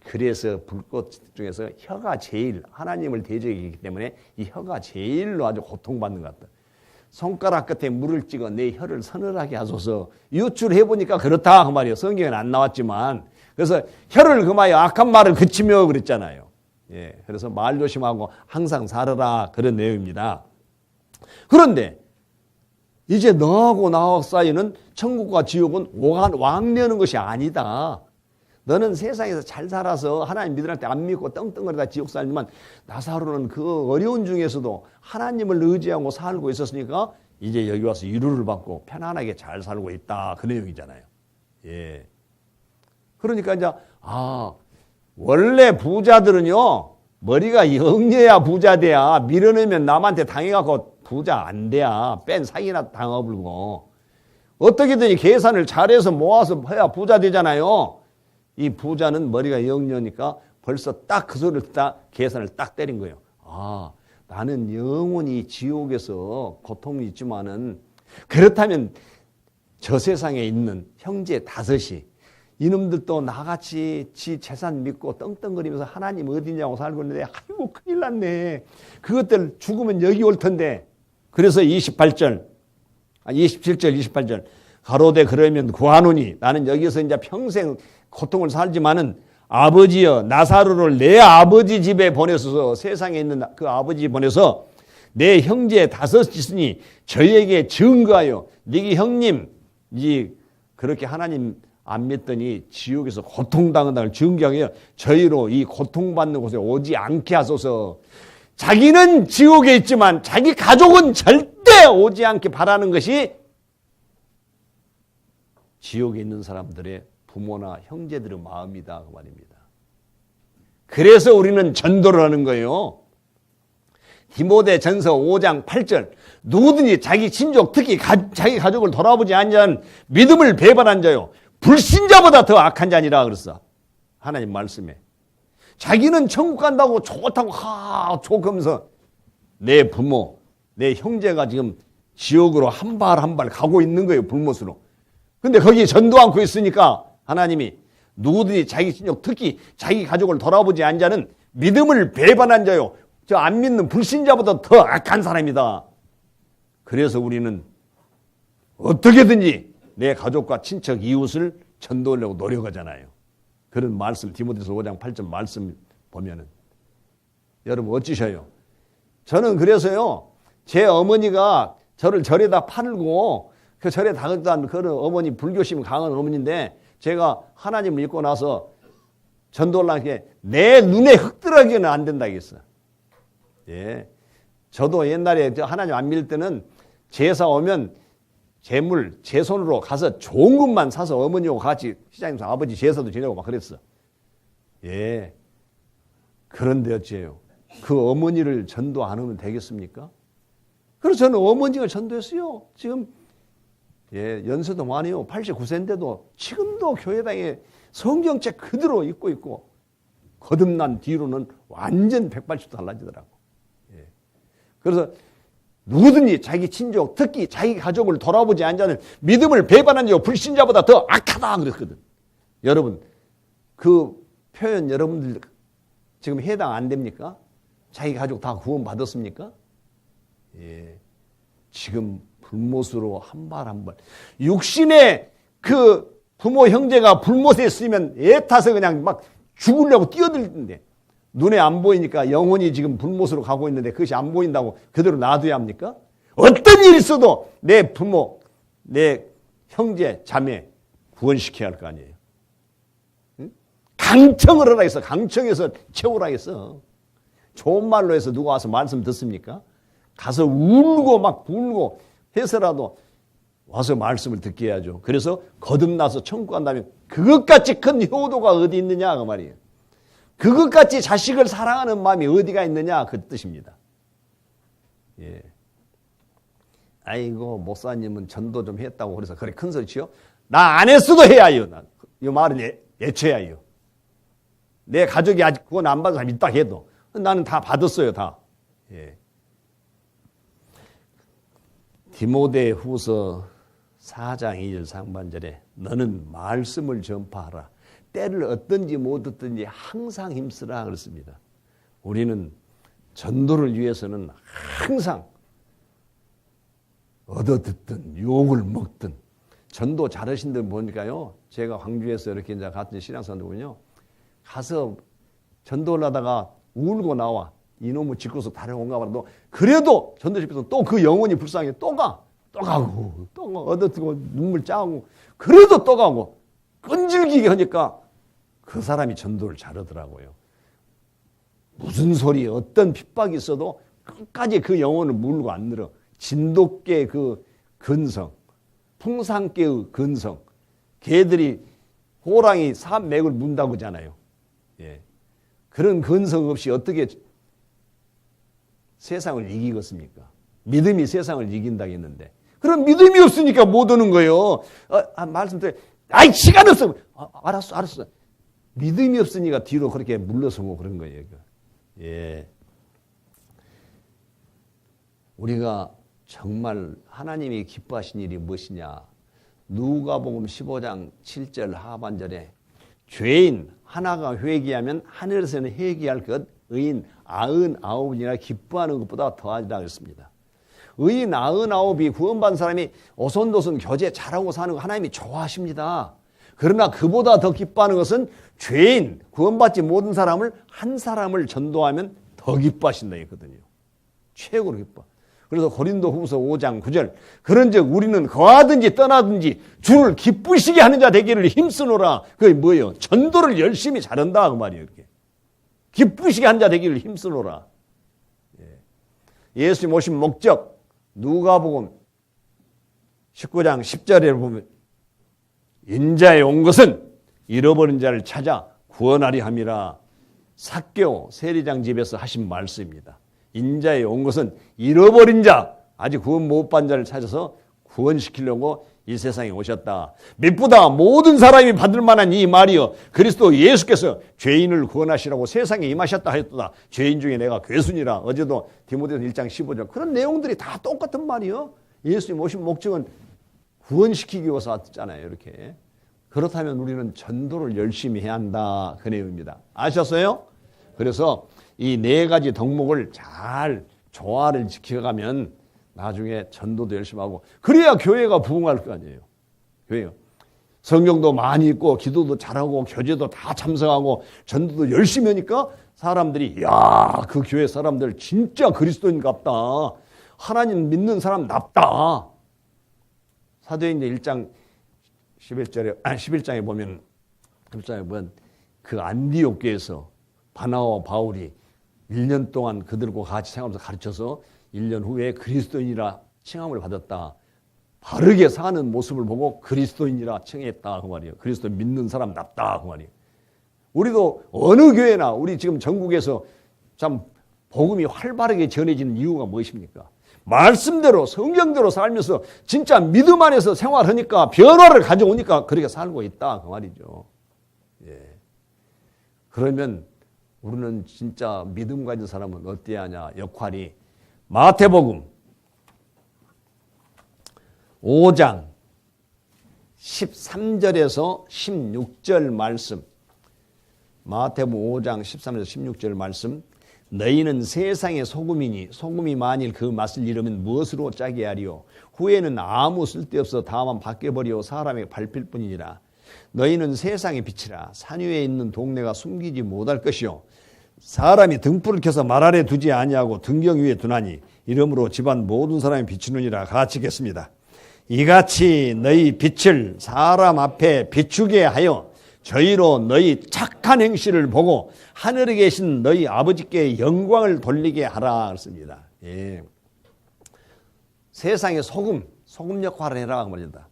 그래서 불꽃 중에서 혀가 제일 하나님을 대적이기 때문에 이 혀가 제일로 아주 고통받는 것 같다. 손가락 끝에 물을 찍어 내 혀를 서늘하게 하소서. 유출해보니까 그렇다 그 말이에요. 성경에는 안 나왔지만. 그래서 혀를 금하여 악한 말을 그치며 그랬잖아요. 예, 그래서 말 조심하고 항상 살아라 그런 내용입니다. 그런데 이제 너하고 나하고 사이는 천국과 지옥은 왕래하는 것이 아니다. 너는 세상에서 잘 살아서 하나님 믿으라 때 안 믿고 떵떵거리다 지옥 살지만 나사로는 그 어려운 중에서도 하나님을 의지하고 살고 있었으니까 이제 여기 와서 위로를 받고 편안하게 잘 살고 있다. 그 내용이잖아요. 예. 그러니까 이제 원래 부자들은요 머리가 영려야 부자 돼야 밀어내면 남한테 당해갖고 부자 안 돼야 뺀 사기나 당해불고 어떻게든 계산을 잘해서 모아서 해야 부자 되잖아요. 이 부자는 머리가 영려니까 벌써 딱 그 소리를 딱 계산을 딱 때린 거예요. 나는 영원히 지옥에서 고통이 있지만은 그렇다면 저 세상에 있는 형제 다섯이 이놈들도 나같이 지 재산 믿고 떵떵거리면서 하나님 어디냐고 살고 있는데 아이고 큰일 났네. 그것들 죽으면 여기 올 텐데. 그래서 27절 28절 가로되 그러면 구하노니 나는 여기서 이제 평생 고통을 살지만은 아버지여 나사로를 내 아버지 집에 보내서 세상에 있는 그 아버지 보내서 내 형제 다섯 있으니 저에게 증거하여 네게 형님 그렇게 하나님 안 믿더니 지옥에서 고통당한다는 증거하여 저희로 이 고통받는 곳에 오지 않게 하소서. 자기는 지옥에 있지만 자기 가족은 절대 오지 않게 바라는 것이 지옥에 있는 사람들의 부모나 형제들의 마음이다 그 말입니다. 그래서 우리는 전도를 하는 거예요. 디모데전서 5장 8절 누구든지 자기 친족 특히 자기 가족을 돌아보지 않는 자는 믿음을 배반한 자요 불신자보다 더 악한 자니라 그랬어. 하나님 말씀에 자기는 천국 간다고 좋다고 좋으면서 내 부모 내 형제가 지금 지옥으로 한 발 한 발 가고 있는 거예요. 불못으로. 근데 거기에 전도 않고 있으니까 하나님이 누구든지 자기 친족 특히 자기 가족을 돌아보지 않는 자는 믿음을 배반한 자요 저 안 믿는 불신자보다 더 악한 사람이다. 그래서 우리는 어떻게든지 내 가족과 친척 이웃을 전도하려고 노력하잖아요. 그런 말씀 디모데서 5장 8절 말씀 보면은 여러분 어찌셔요? 저는 그래서요 제 어머니가 저를 절에다 팔고 그 절에 다녔던 그런 어머니 불교심 강한 어머니인데 제가 하나님을 믿고 나서 전도를 하게 내 눈에 흙 들어가기는 안 된다 했어. 예, 저도 옛날에 하나님 안 믿을 때는 제사 오면 재물 제 손으로 가서 좋은 것만 사서 어머니하고 같이 시장에서 아버지 제사도 지내고 막 그랬어. 예, 그런데 어째요? 그 어머니를 전도 안 하면 되겠습니까? 그래서 저는 어머니를 전도했어요. 지금 연세도 많이요. 89세인데도 지금도 교회당에 성경책 그대로 읽고 있고 거듭난 뒤로는 완전 180도 달라지더라고. 그래서 누구든지 자기 친족 특히 자기 가족을 돌아보지 않는 자는 믿음을 배반한 자요 불신자보다 더 악하다 그랬거든. 여러분 그 표현 여러분들 지금 해당 안 됩니까? 자기 가족 다 구원 받았습니까? 예, 지금 불못으로 한 발 한 발 육신의 그 부모 형제가 불못에 쓰면 애 타서 그냥 막 죽으려고 뛰어들는데 눈에 안 보이니까 영혼이 지금 불못으로 가고 있는데 그것이 안 보인다고 그대로 놔둬야 합니까? 어떤 일이 있어도 내 부모, 내 형제, 자매 구원시켜야 할 거 아니에요. 응? 강청을 하라 했어. 강청해서 채우라 했어. 좋은 말로 해서 누가 와서 말씀 듣습니까? 가서 울고 막 울고 해서라도 와서 말씀을 듣게 해야죠. 그래서 거듭나서 천국 간다면 그것같이 큰 효도가 어디 있느냐 그 말이에요. 그것같이 자식을 사랑하는 마음이 어디가 있느냐 그 뜻입니다. 예. 아이고 목사님은 전도 좀 했다고 그래서 그래 큰 소리 치요? 나 안 했어도 해야 해요. 이 말은 애초야 해요. 내 가족이 아직 그건 안 받은 사람 있다 해도 나는 다 받았어요 다. 예. 디모데 후서 4장 2절 상반절에 너는 말씀을 전파하라. 때를 얻든지 못 얻든지 항상 힘쓰라 그렇습니다. 우리는 전도를 위해서는 항상 얻어듣든 욕을 먹든 전도 잘하신 분 보니까요. 제가 광주에서 이렇게 이제 같은 신앙사람들군요. 가서 전도를 하다가 울고 나와. 이놈의 짓고서 다른 온가 봐도 그래도 전도집에서 또 그 영혼이 불쌍해 또 가고 얻어듣고 눈물 짜고 그래도 또 가고 끈질기게 하니까 그 사람이 전도를 잘하더라고요. 무슨 소리, 어떤 핍박이 있어도 끝까지 그 영혼을 물고 안 늘어. 진돗개 그 근성, 풍산개의 근성, 개들이 호랑이 산맥을 문다고 하잖아요. 예. 그런 근성 없이 어떻게 세상을 이기겠습니까? 믿음이 세상을 이긴다고 했는데. 그럼 믿음이 없으니까 못 오는 거예요. 말씀드려. 아이, 시간 없어. 알았어. 믿음이 없으니까 뒤로 그렇게 물러서고 그런 거예요. 예. 우리가 정말 하나님이 기뻐하신 일이 무엇이냐? 누가복음 15장 7절 하반절에 죄인 하나가 회개하면 하늘에서는 회개할 것 의인 99이나 기뻐하는 것보다 더하리라 했습니다. 의인 99이 구원받은 사람이 오손도손 교제 잘하고 사는 거 하나님이 좋아하십니다. 그러나 그보다 더 기뻐하는 것은 죄인 구원받지 못한 사람을 한 사람을 전도하면 더 기뻐하신다 했거든요. 최고로 기뻐. 그래서 고린도후서 5장 9절 그런즉 우리는 거하든지 떠나든지 주를 기쁘시게 하는 자 되기를 힘쓰노라. 그게 뭐예요? 전도를 열심히 잘한다 그 말이에요. 이렇게. 기쁘시게 하는 자 되기를 힘쓰노라. 예수님 오신 목적 누가복음 19장 10절에 보면 인자에 온 것은 잃어버린 자를 찾아 구원하려 함이라. 삭개오 세리장 집에서 하신 말씀입니다. 인자에 온 것은 잃어버린 자, 아직 구원 못 받은 자를 찾아서 구원시키려고 이 세상에 오셨다. 믿보다 모든 사람이 받을 만한 이 말이여 그리스도 예수께서 죄인을 구원하시라고 세상에 임하셨다 하였도다. 죄인 중에 내가 괴순이라. 어제도 디모데후서 1장 15절 그런 내용들이 다 똑같은 말이요. 예수님 오신 목적은 구원시키기 위해서 왔잖아요. 이렇게. 그렇다면 우리는 전도를 열심히 해야 한다. 그 내용입니다. 아셨어요? 그래서 이 네 가지 덕목을 잘 조화를 지켜가면 나중에 전도도 열심히 하고 그래야 교회가 부흥할 거 아니에요. 교회가. 성경도 많이 읽고 기도도 잘하고 교제도 다 참석하고 전도도 열심히 하니까 사람들이 야, 그 교회 사람들 진짜 그리스도인 같다. 하나님 믿는 사람 납다. 사도행전 1장 11장에 보면 그 안디옥 교회에서 바나바와 바울이 1년 동안 그들과 같이 생활하면서 가르쳐서 1년 후에 그리스도인이라 칭함을 받았다. 바르게 사는 모습을 보고 그리스도인이라 칭했다 그 말이에요. 그리스도 믿는 사람 납다 그 말이에요. 우리도 어느 교회나 우리 지금 전국에서 참 복음이 활발하게 전해지는 이유가 무엇입니까? 말씀대로 성경대로 살면서 진짜 믿음 안에서 생활하니까 변화를 가져오니까 그렇게 살고 있다 그 말이죠. 예. 그러면 우리는 진짜 믿음 가진 사람은 어때야 하냐? 역할이 마태복음 5장 13절에서 16절 말씀, 마태복음 5장 13절에서 16절 말씀. 너희는 세상의 소금이니 소금이 만일 그 맛을 잃으면 무엇으로 짜게 하리요? 후에는 아무 쓸데없어 다만 바뀌어버리고 사람에게 밟힐 뿐이니라. 너희는 세상의 빛이라. 산 위에 있는 동네가 숨기지 못할 것이요 사람이 등불을 켜서 말 아래 두지 아니하고 등경 위에 두나니 이러므로 집안 모든 사람이 비추느니라 가르치겠습니다. 이같이 너희 빛을 사람 앞에 비추게 하여 저희로 너희 착한 행실을 보고 하늘에 계신 너희 아버지께 영광을 돌리게 하라 그랬습니다. 예. 세상의 소금 역할을 해라 말입니다.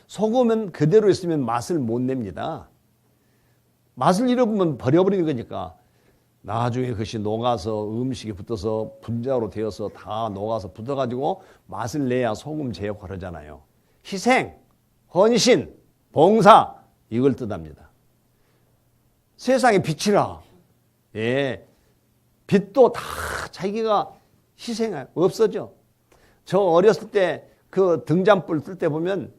소금은 그대로 있으면 맛을 못 냅니다. 맛을 잃어보면 버려버리는 거니까 나중에 그것이 녹아서 음식에 붙어서 분자로 되어서 다 녹아서 붙어가지고 맛을 내야 소금 제 역할을 하잖아요. 희생, 헌신, 봉사 이걸 뜻합니다. 세상의 빛이라. 예. 빛도 다 자기가 희생해 없어져. 저 어렸을 때 그 등잔불 뜰 때 보면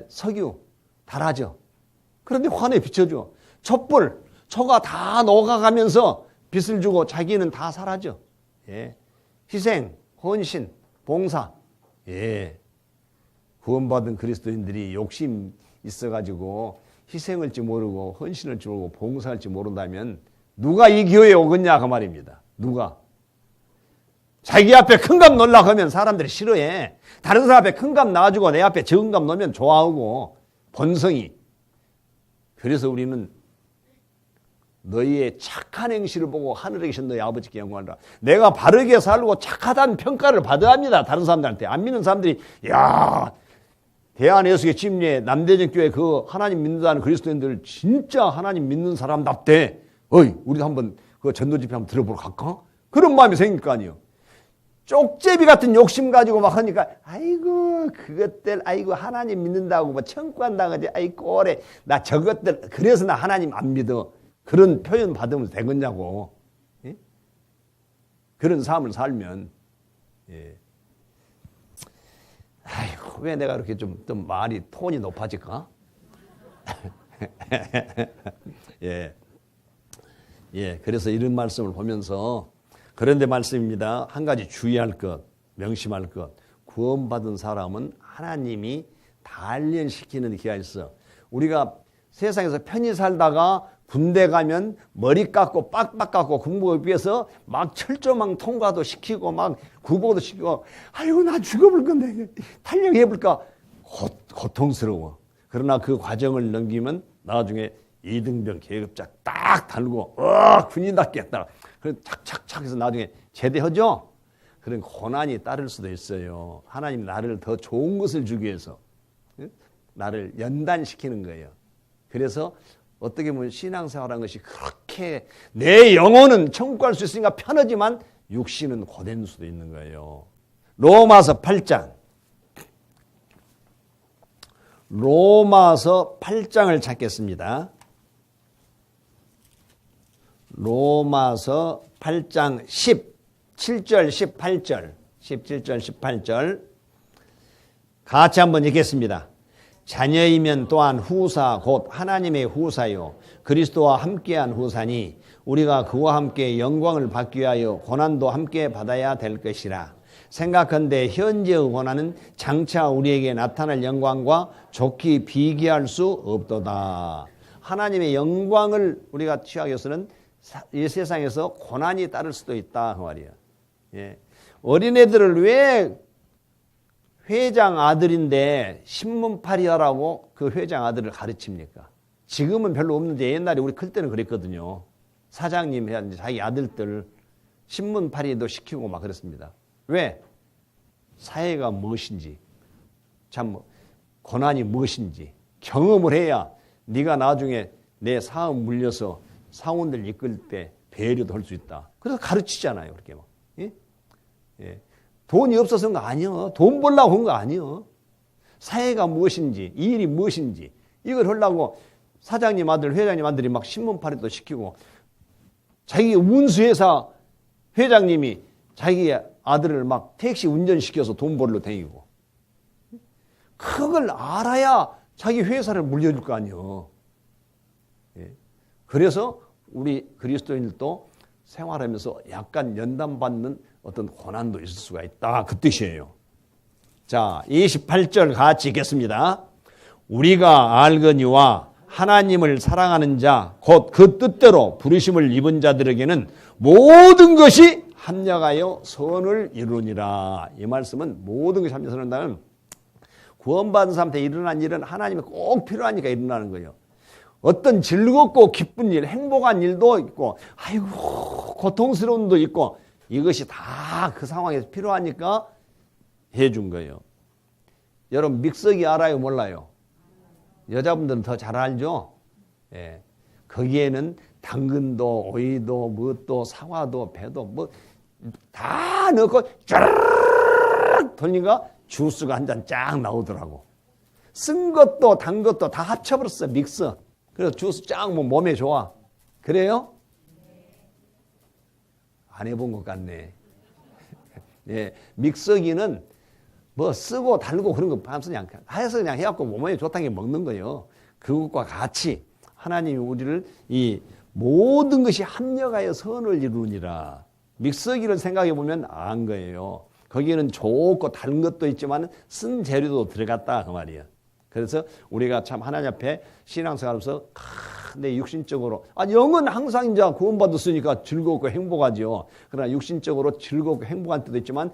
석유 달아져. 그런데 환에 비춰줘. 촛불, 초가 다 녹아가면서 빛을 주고 자기는 다 사라져. 예. 희생, 헌신, 봉사. 예. 구원받은 그리스도인들이 욕심 있어가지고 희생할지 모르고 헌신할지 모르고 봉사할지 모른다면 누가 이 교회에 오겠냐 그 말입니다. 누가? 자기 앞에 큰 값 놀라고 하면 사람들이 싫어해. 다른 사람 앞에 큰 값 놔주고 내 앞에 적은 값 놓으면 좋아하고 본성이. 그래서 우리는 너희의 착한 행실을 보고 하늘에 계신 너희 아버지께 영광하라. 내가 바르게 살고 착하다는 평가를 받아야 합니다. 다른 사람들한테. 안 믿는 사람들이 야 대한예수교 침례 남대전교회 그 하나님 믿는다는 그리스도인들 진짜 하나님 믿는 사람답대. 어이 우리도 한번 그 전도집회 한번 들어보러 갈까? 그런 마음이 생길 거 아니에요. 쪽제비 같은 욕심 가지고 막 하니까 아이고 그것들 아이고 하나님 믿는다고 뭐 천국 간다고 하지 아이고 오래 나 저것들 그래서 나 하나님 안 믿어. 그런 표현 받으면 되겠냐고. 예? 그런 삶을 살면 예. 아이고 왜 내가 이렇게 좀 말이 톤이 높아질까? 예. 예, 그래서 이런 말씀을 보면서 그런데 말씀입니다. 한 가지 주의할 것, 명심할 것. 구원받은 사람은 하나님이 단련시키는 기가 있어. 우리가 세상에서 편히 살다가 군대 가면 머리 깎고 빡빡 깎고 군복에 비해서 막 철조망 통과도 시키고 막 구보도 시키고 아이고 나 죽어볼 건데 탈영해볼까 고통스러워. 그러나 그 과정을 넘기면 나중에 이등병 계급자 딱 달고 군인답겠다. 그래서 착착착 해서 나중에 제대하죠. 그런 고난이 따를 수도 있어요. 하나님 나를 더 좋은 것을 주기 위해서 나를 연단시키는 거예요. 그래서 어떻게 보면 신앙생활하는 것이 그렇게 내 영혼은 천국 갈 수 있으니까 편하지만 육신은 고된 수도 있는 거예요. 로마서 8장. 로마서 8장을 찾겠습니다. 로마서 8장 17절 18절 17절 18절 같이 한번 읽겠습니다. 자녀이면 또한 후사 곧 하나님의 후사요 그리스도와 함께한 후사니 우리가 그와 함께 영광을 받기 위하여 고난도 함께 받아야 될 것이라. 생각한데 현재의 고난은 장차 우리에게 나타날 영광과 좋게 비교할 수 없도다. 하나님의 영광을 우리가 취하기 위해서는 이 세상에서 고난이 따를 수도 있다 그 말이에요. 예. 어린애들을 왜 회장 아들인데 신문팔이하라고 그 회장 아들을 가르칩니까? 지금은 별로 없는데 옛날에 우리 클 때는 그랬거든요. 사장님 해야지 자기 아들들 신문팔이도 시키고 막 그랬습니다. 왜? 사회가 무엇인지 참 고난이 무엇인지 경험을 해야 네가 나중에 내 사업 물려서 사원들 이끌 때 배려도 할 수 있다. 그래서 가르치잖아요. 그렇게 막. 예? 예. 돈이 없어서 그런 거 아니요. 돈 벌려고 한 거 아니요. 사회가 무엇인지, 이 일이 무엇인지 이걸 하려고 사장님 아들, 회장님 아들이 막 신문팔이도 시키고 자기 운수회사 회장님이 자기 아들을 막 택시 운전시켜서 돈 벌러 다니고 그걸 알아야 자기 회사를 물려줄 거 아니요. 예. 그래서 우리 그리스도인들도 생활하면서 약간 연단받는 어떤 고난도 있을 수가 있다. 그 뜻이에요. 자, 28절 같이 읽겠습니다. 우리가 알거니와 하나님을 사랑하는 자, 곧 그 뜻대로 부르심을 입은 자들에게는 모든 것이 합력하여 선을 이루니라. 이 말씀은 모든 것이 합력하여 선을 이룬다는 구원받은 사람한테 일어난 일은 하나님이 꼭 필요하니까 일어나는 거예요. 어떤 즐겁고 기쁜 일, 행복한 일도 있고 아이고 고통스러운 일도 있고 이것이 다 그 상황에서 필요하니까 해준 거예요. 여러분 믹서기 알아요? 몰라요? 여자분들은 더 잘 알죠? 예. 거기에는 당근도 오이도 무엇도 사과도 배도 뭐 다 넣고 쫙 돌리니까 주스가 한 잔 쫙 나오더라고. 쓴 것도 단 것도 다 합쳐버렸어. 믹서. 그래서 주스 쫙 뭐 몸에 좋아. 그래요? 안 해본 것 같네. 예, 믹서기는 뭐 쓰고 달고 그런 거 밤새 그냥 해서 그냥 해갖고 몸에 좋다는 게 먹는 거예요. 그것과 같이 하나님이 우리를 이 모든 것이 합력하여 선을 이루니라. 믹서기를 생각해 보면 안 거예요. 거기에는 좋고 단 것도 있지만 쓴 재료도 들어갔다 그 말이에요. 그래서 우리가 참 하나님 앞에 신앙생활하면서 내 육신적으로 영은 항상 이제 구원받았으니까 즐겁고 행복하죠. 그러나 육신적으로 즐겁고 행복한 때도 있지만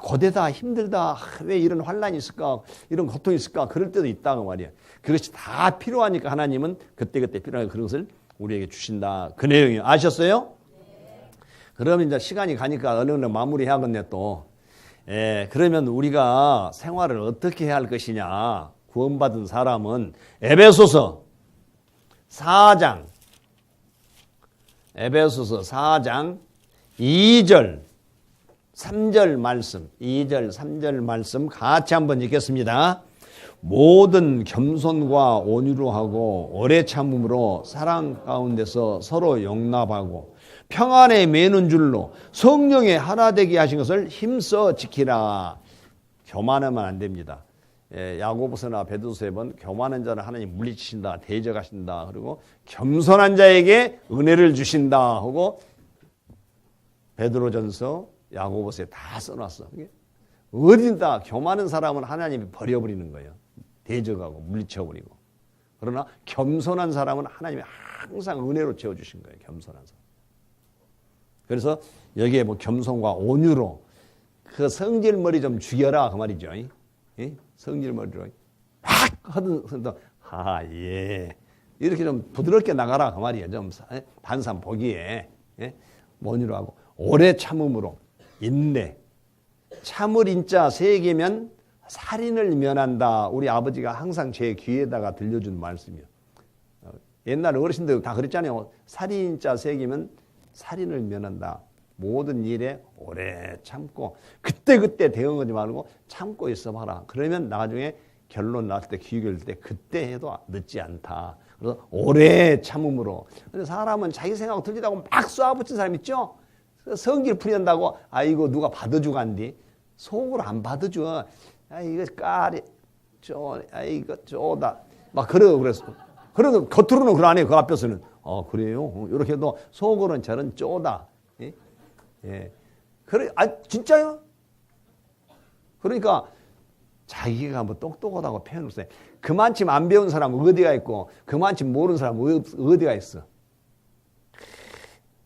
고되다 힘들다 왜 이런 환난이 있을까 이런 고통이 있을까 그럴 때도 있다 그 말이에요. 그것이 다 필요하니까 하나님은 그때그때 필요한 그런 것을 우리에게 주신다. 그 내용이요. 아셨어요? 그러면 이제 시간이 가니까 어느 정도 마무리해야겠네 또. 그러면 우리가 생활을 어떻게 해야 할 것이냐. 구원받은 사람은 에베소서 4장 2절 3절 말씀 2절 3절 말씀 같이 한번 읽겠습니다. 모든 겸손과 온유로 하고 오래 참음으로 사랑 가운데서 서로 용납하고 평안에 매는 줄로 성령의 하나 되게 하신 것을 힘써 지키라. 교만하면 안 됩니다. 야고보서나 베드로서에 보면 교만한 자는 하나님 물리치신다, 대적하신다. 그리고 겸손한 자에게 은혜를 주신다 하고 베드로전서, 야고보서에 다 써놨어. 어딘다 교만한 사람은 하나님이 버려버리는 거예요. 대적하고 물리쳐버리고. 그러나 겸손한 사람은 하나님이 항상 은혜로 채워주신 거예요. 겸손한 사람. 그래서 여기에 뭐 겸손과 온유로 그 성질머리 좀 죽여라 그 말이죠. 성질머리로 막 하던 예 이렇게 좀 부드럽게 나가라 그 말이에요. 좀 반삼 보기에 온유로 하고 오래 참음으로 인내. 참을 인자 세 개면 살인을 면한다. 우리 아버지가 항상 제 귀에다가 들려준 말씀이요. 옛날 어르신들 다 그랬잖아요. 살인 인자 세 개면 살인을 면한다. 모든 일에 오래 참고 그때 대응하지 말고 참고 있어 봐라. 그러면 나중에 결론 나올 때 기회를 때 그때 해도 늦지 않다. 그래서 오래 참음으로. 근데 사람은 자기 생각 틀리다고 막 쏘아붙인 사람 있죠. 성질 풀이한다고 이거 누가 받아주고 한디 속으로 안 받아줘. 이거 까리 이거 쪼다 막 그래서 겉으로는 그러 안 해요. 그 앞에서는 그래요. 이렇게 해도 속으로는 저런 쪼다. 그래 진짜요? 그러니까 자기가 뭐 똑똑하다고 표현을 써요. 그만큼 안 배운 사람은 어디가 있고 그만큼 모르는 사람은 어디가 있어.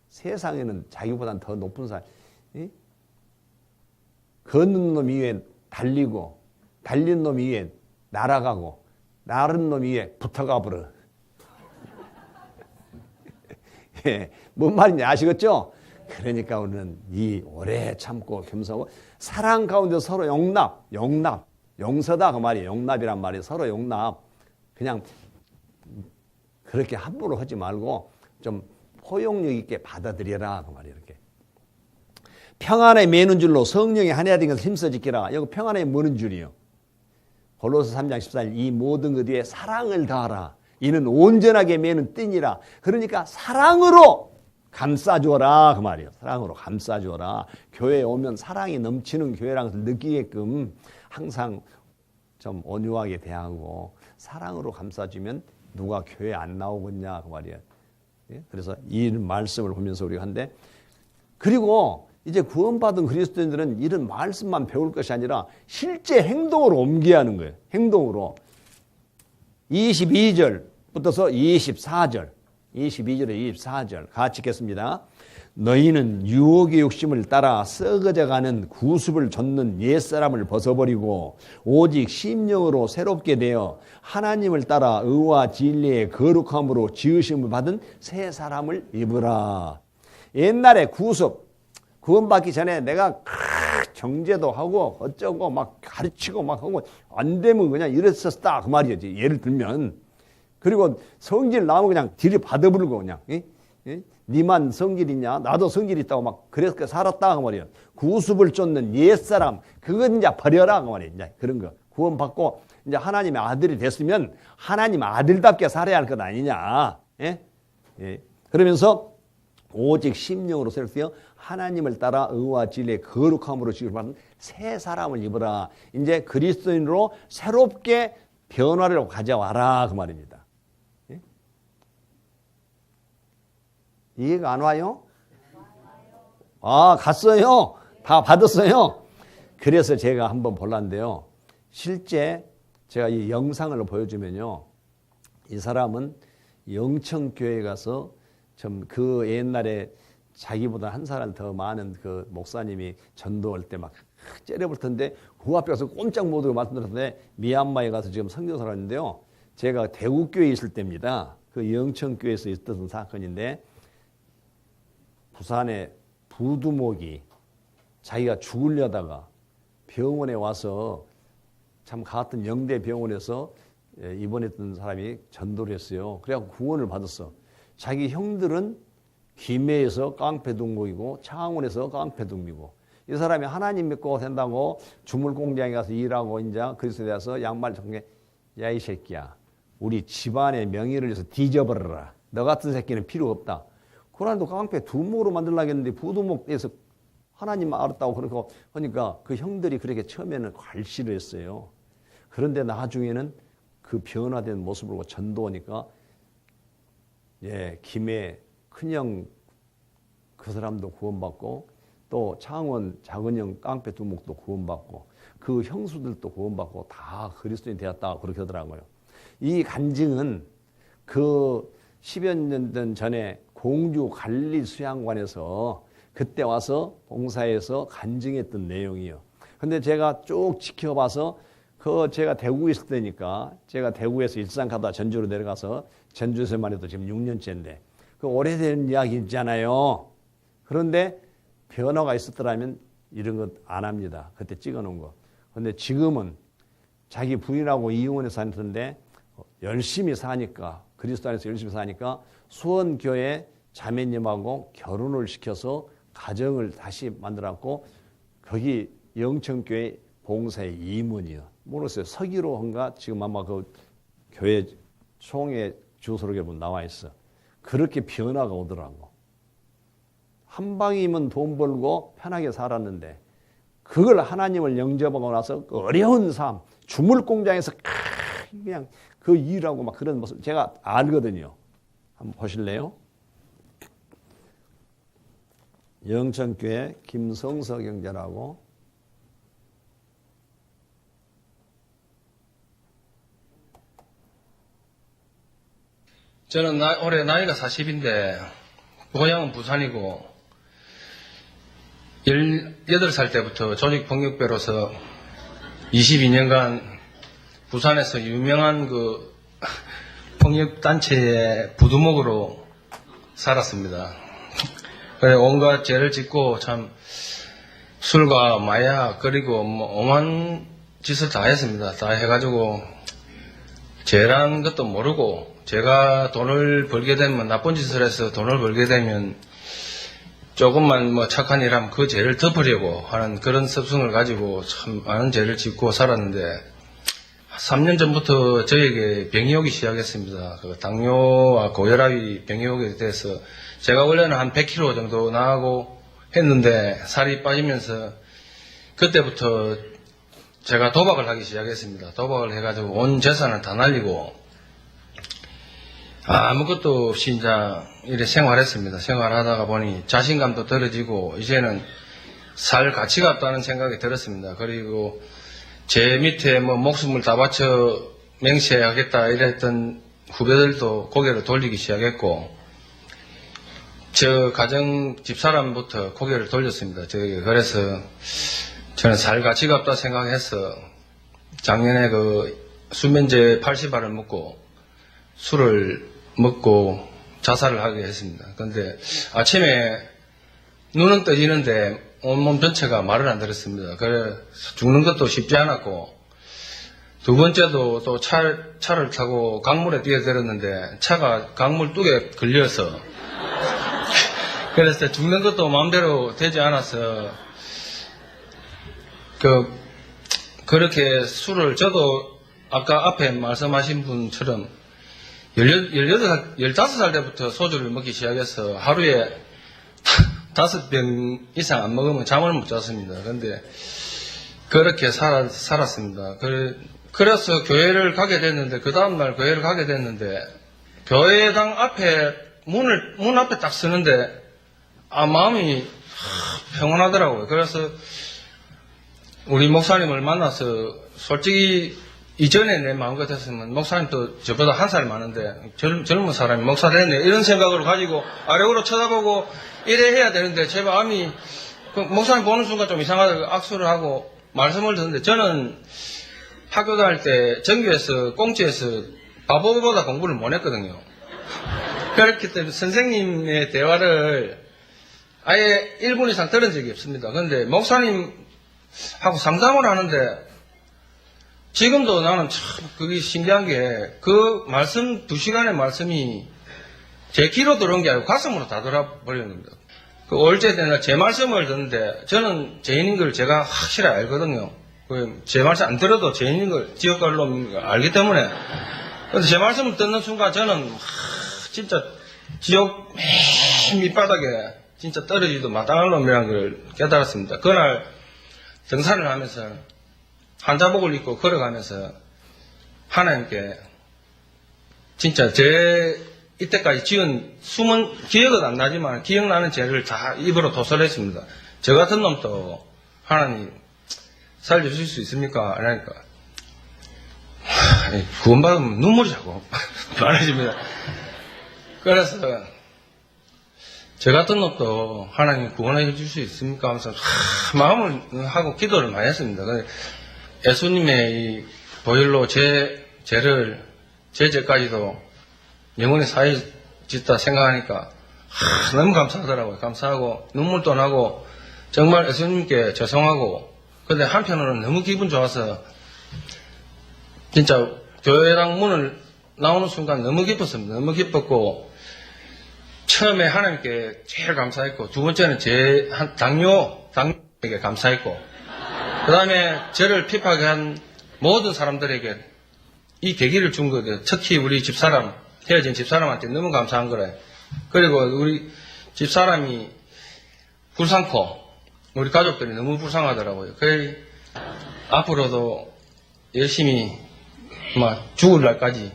세상에는 자기보다 더 높은 사람. 걷는 놈 위에 달리고 달린 놈 위에 날아가고 나른 놈 위에 붙어가 버려. 뭔 말인지 아시겠죠? 그러니까 우리는 이 오래 참고 겸손하고 사랑 가운데 서로 용서다 그 말이에요. 용납이란 말이에요. 서로 용납. 그냥 그렇게 함부로 하지 말고 좀 포용력 있게 받아들여라 그 말이에요. 이렇게 평안에 매는 줄로 성령이 하나가 된 것을 힘써 지키라. 여기 평안에 매는 줄이요. 골로새 3장 14절 이 모든 것 위에 사랑을 다하라. 이는 온전하게 매는 띠니라. 그러니까 사랑으로 감싸주어라 그 말이에요. 사랑으로 감싸주어라. 교회에 오면 사랑이 넘치는 교회라는 것을 느끼게끔 항상 좀 온유하게 대하고 사랑으로 감싸주면 누가 교회 안 나오겠냐 그 말이에요. 그래서 이 말씀을 보면서 우리가 한데 그리고 이제 구원받은 그리스도인들은 이런 말씀만 배울 것이 아니라 실제 행동으로 옮겨야 하는 거예요. 행동으로 22절부터서 22절에 24절 같이 읽겠습니다. 너희는 유혹의 욕심을 따라 썩어져가는 구습을 좇는 옛사람을 벗어버리고 오직 심령으로 새롭게 되어 하나님을 따라 의와 진리의 거룩함으로 지으심을 받은 새 사람을 입으라. 옛날에 구원받기 전에 내가 정죄도 하고 어쩌고 막 가르치고 막 하고 안 되면 그냥 이랬었다 그 말이지. 예를 들면 그리고 성질 나오면 그냥 뒤를 받아부르고 그냥 니만 성질 있냐 나도 성질 있다고 막 그래서 살았다 그 말이에요. 구습을 쫓는 옛사람 그건 이제 버려라 그 말이에요. 이제 그런 거 구원받고 이제 하나님의 아들이 됐으면 하나님 아들답게 살아야 할 것 아니냐. 그러면서 오직 심령으로 새롭게 하나님을 따라 의와 진리의 거룩함으로 지을 받은 새 사람을 입으라. 이제 그리스도인으로 새롭게 변화를 가져와라 그 말입니다. 이해가 안 와요? 갔어요? 다 받았어요? 그래서 제가 한번 볼란데요. 실제 제가 이 영상을 보여주면요. 이 사람은 영천교회 가서 좀 그 옛날에 자기보다 한 살 더 많은 그 목사님이 전도할 때 막 째려볼 텐데 그 앞에 가서 꼼짝 못하고 말씀드렸는데 미얀마에 가서 지금 선교사를 했는데요. 제가 대구교회에 있을 때입니다. 그 영천교회에서 있었던 사건인데 부산의 부두목이 자기가 죽으려다가 병원에 와서 참 같은 영대병원에서 입원했던 사람이 전도를 했어요. 그래갖고 구원을 받았어. 자기 형들은 김해에서 깡패동무이고 창원에서 깡패동무이고 이 사람이 하나님 믿고 된다고 주물공장에 가서 일하고 이제 그리스도에 대해서 양말 정해 야 이 새끼야 우리 집안의 명예를 위해서 뒤져버려라. 너 같은 새끼는 필요 없다. 그러나도 깡패 두목으로 만들려고 했는데 부두목에서 하나님 알았다고 그러고 하니까 그 형들이 그렇게 처음에는 괄시를 했어요. 그런데 나중에는 그 변화된 모습을 보고 전도하니까 김해 큰형 그 사람도 구원받고 또 창원 작은형 깡패 두목도 구원받고 그 형수들도 구원받고 다 그리스도인이 되었다 그렇게 하더라고요. 이 간증은 그 10여 년 전에 공주 관리 수양관에서 그때 와서 봉사해서 간증했던 내용이요. 근데 제가 쭉 지켜봐서 제가 대구에 있을 때니까 제가 대구에서 일산 가다 전주로 내려가서 전주에서만 해도 지금 6년째인데 그 오래된 이야기 있잖아요. 그런데 변화가 있었더라면 이런 것 안 합니다. 그때 찍어놓은 거. 근데 지금은 자기 부인하고 이혼해서 사는데 열심히 사니까 그리스도 안에서 열심히 사니까 수원교회 자매님하고 결혼을 시켜서 가정을 다시 만들었고 거기 영천교회 봉사의 임원이요. 모르겠어요. 서기로인가 지금 아마 그 교회 총회 주소록에 보면 나와 있어. 그렇게 변화가 오더라고. 한 방이면 돈 벌고 편하게 살았는데 그걸 하나님을 영접하고 나서 그 어려운 삶, 주물공장에서 그냥 그 일하고 막 그런 모습 제가 알거든요. 한번 보실래요? 영천교회 김성석 형제라고 저는 올해 나이가 40인데 고향은 부산이고 18살 때부터 조직폭력배로서 22년간 부산에서 유명한 그 폭력단체의 부두목으로 살았습니다. 그래 온갖 죄를 짓고 참 술과 마약 그리고 뭐 오만 짓을 다 했습니다. 다 해가지고 죄라는 것도 모르고 제가 돈을 벌게 되면 나쁜 짓을 해서 돈을 벌게 되면 조금만 뭐 착한 일 하면 그 죄를 덮으려고 하는 그런 습성을 가지고 참 많은 죄를 짓고 살았는데 3년 전부터 저에게 병이 오기 시작했습니다. 그 당뇨와 고혈압이 병이 오게 돼서 제가 원래는 한 100kg 정도 나가고 했는데 살이 빠지면서 그때부터 제가 도박을 하기 시작했습니다. 도박을 해가지고 온 재산을 다 날리고 아무것도 없이 이제 이래 생활했습니다. 생활하다가 보니 자신감도 떨어지고 이제는 살 가치가 없다는 생각이 들었습니다. 그리고 제 밑에 뭐 목숨을 다 바쳐 맹세하겠다 이랬던 후배들도 고개를 돌리기 시작했고 저 가정 집사람부터 고개를 돌렸습니다. 저에게. 그래서 저는 살 가치가 없다 생각해서 작년에 그 수면제 80알을 먹고 술을 먹고 자살을 하게 했습니다. 그런데 아침에 눈은 떠지는데 온몸 전체가 말을 안 들었습니다. 그래 죽는 것도 쉽지 않았고 두 번째도 또 차를 타고 강물에 뛰어들었는데 차가 강물 뚝에 걸려서 그래서 죽는 것도 마음대로 되지 않아서 그렇게 술을 저도 아까 앞에 말씀하신 분처럼 15살 때부터 소주를 먹기 시작해서 하루에 5병 이상 안 먹으면 잠을 못 잤습니다. 그런데 그렇게 살았습니다. 그래서 교회를 가게 됐는데 그 다음날 교회를 가게 됐는데 교회당 앞에 문 앞에 딱 서는데 마음이 평온하더라고요. 그래서 우리 목사님을 만나서 솔직히 이전에 내 마음 같았으면 목사님도 저보다 한 살 많은데 젊은 사람이 목사 됐네 이런 생각을 가지고 아래로 쳐다보고 이래 해야 되는데 제 마음이 목사님 보는 순간 좀 이상하다고 악수를 하고 말씀을 듣는데 저는 학교 다닐 때 전교에서 공지에서 바보보다 공부를 못 했거든요. 그렇기 때문에 선생님의 대화를 아예 1분 이상 들은 적이 없습니다. 그런데 목사님하고 상담을 하는데 지금도 나는 참 그게 신기한 게 그 말씀 2시간의 말씀이 제 귀로 들어온 게 아니고 가슴으로 다 들어버리는 겁니다. 그 올제 때나 제 말씀을 듣는데 저는 죄인인 걸 제가 확실히 알거든요. 제 말씀 안 들어도 죄인인 걸 지옥갈로 알기 때문에. 근데 제 말씀을 듣는 순간 저는 진짜 지옥 맨 밑바닥에 진짜 떨어지도 마땅한 놈이라는 걸 깨달았습니다. 그날 등산을 하면서 한자복을 입고 걸어가면서 하나님께 진짜 제 이때까지 지은 숨은 기억은 안 나지만 기억나는 죄를 다 입으로 도설했습니다. 저 같은 놈도 하나님 살려주실 수 있습니까? 그러니까 구원받으면 눈물이 자꾸 많아집니다. 그래서 저 같은 놈도 하나님 구원해 줄 수 있습니까? 하면서 마음을 하고 기도를 많이 했습니다. 예수님의 이 보혈로 제 죄까지도 영원히 사해 짓다 생각하니까 너무 감사하더라고요. 감사하고 눈물도 나고 정말 예수님께 죄송하고 근데 한편으로는 너무 기분 좋아서 진짜 교회당 문을 나오는 순간 너무 기뻤습니다. 너무 기뻤고 처음에 하나님께 제일 감사했고 두 번째는 제 당뇨에게 감사했고 그 다음에 저를 핍하게 한 모든 사람들에게 이 계기를 준 거예요. 특히 우리 집사람 헤어진 집사람한테 너무 감사한 거래. 그리고 우리 집사람이 불쌍코 우리 가족들이 너무 불쌍하더라고요. 그래 앞으로도 열심히 죽을 날까지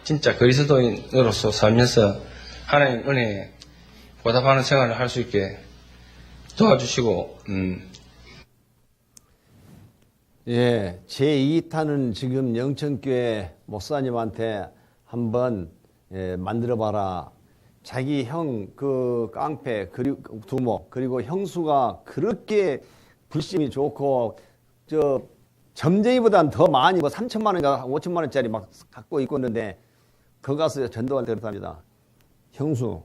진짜 그리스도인으로서 살면서 하나님 은혜에 보답하는 생활을 할 수 있게 도와주시고 예, 제2탄은 지금 영천교회 목사님한테 한번 만들어봐라. 자기 형 그 깡패 그리고 두목 그리고 형수가 그렇게 불심이 좋고 저 점쟁이보다는 더 많이 3천만 원인가 5천만 원짜리 막 갖고 있고 있는데 거 가서 전도할 때 그렇답니다. 형수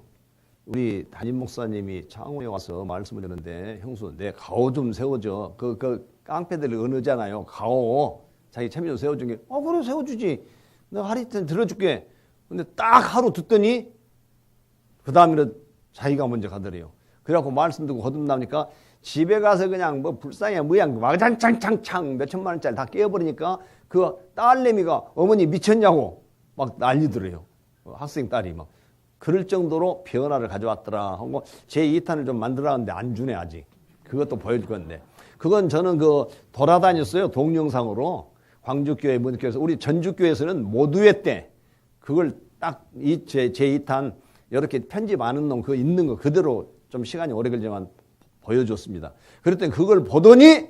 우리 담임 목사님이 창원에 와서 말씀을 했는데 형수 내 가오 좀 세워줘. 그 깡패들을 은으잖아요. 가오 자기 체면 좀 세워준 게 그래 세워주지. 내가 하루이틀 들어줄게. 근데 딱 하루 듣더니 그 다음에는 자기가 먼저 가더래요. 그래갖고 말씀 듣고 거듭나니까 집에 가서 그냥 뭐 불쌍해 뭐양 와장창창창 몇천만 원짜리 다 깨어버리니까 그 딸내미가 어머니 미쳤냐고 막 난리더래요. 학생 딸이 막 그럴 정도로 변화를 가져왔더라 하고 제2탄을 좀 만들어 놨는데 안 주네 아직. 그것도 보여줄 건데 그건 저는 그 돌아다녔어요. 동영상으로 광주교회 문교에서 우리 전주교회에서는 모두회 때 그걸 딱 이 제2탄 이렇게 편집하는 놈 그거 있는 거 그대로 좀 시간이 오래 걸리지만 보여줬습니다. 그랬더니 그걸 보더니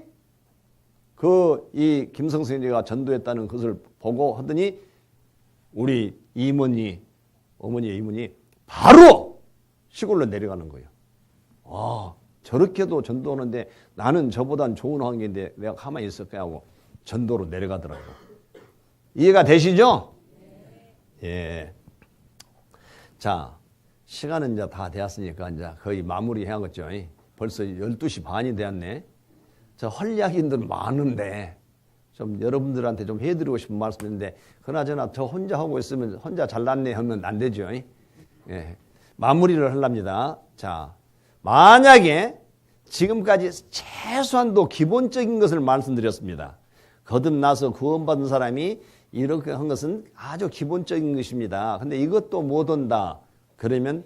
이 김성선이가 전도했다는 것을 보고 하더니 우리 이모니 어머니의 이모니 바로 시골로 내려가는 거예요. 저렇게도 전도하는데 나는 저보단 좋은 환경인데 내가 가만히 있을까 하고 전도로 내려가더라고. 이해가 되시죠? 예. 자, 시간은 이제 다 되었으니까 이제 거의 마무리 해야겠죠. 벌써 12시 반이 되었네. 저 할 이야기들 많은데 좀 여러분들한테 좀 해드리고 싶은 말씀인데 그나저나 저 혼자 하고 있으면 혼자 잘났네 하면 안 되죠. 예. 마무리를 하랍니다. 자, 만약에 지금까지 최소한도 기본적인 것을 말씀드렸습니다. 거듭나서 구원받은 사람이 이렇게 한 것은 아주 기본적인 것입니다. 근데 이것도 못 온다. 그러면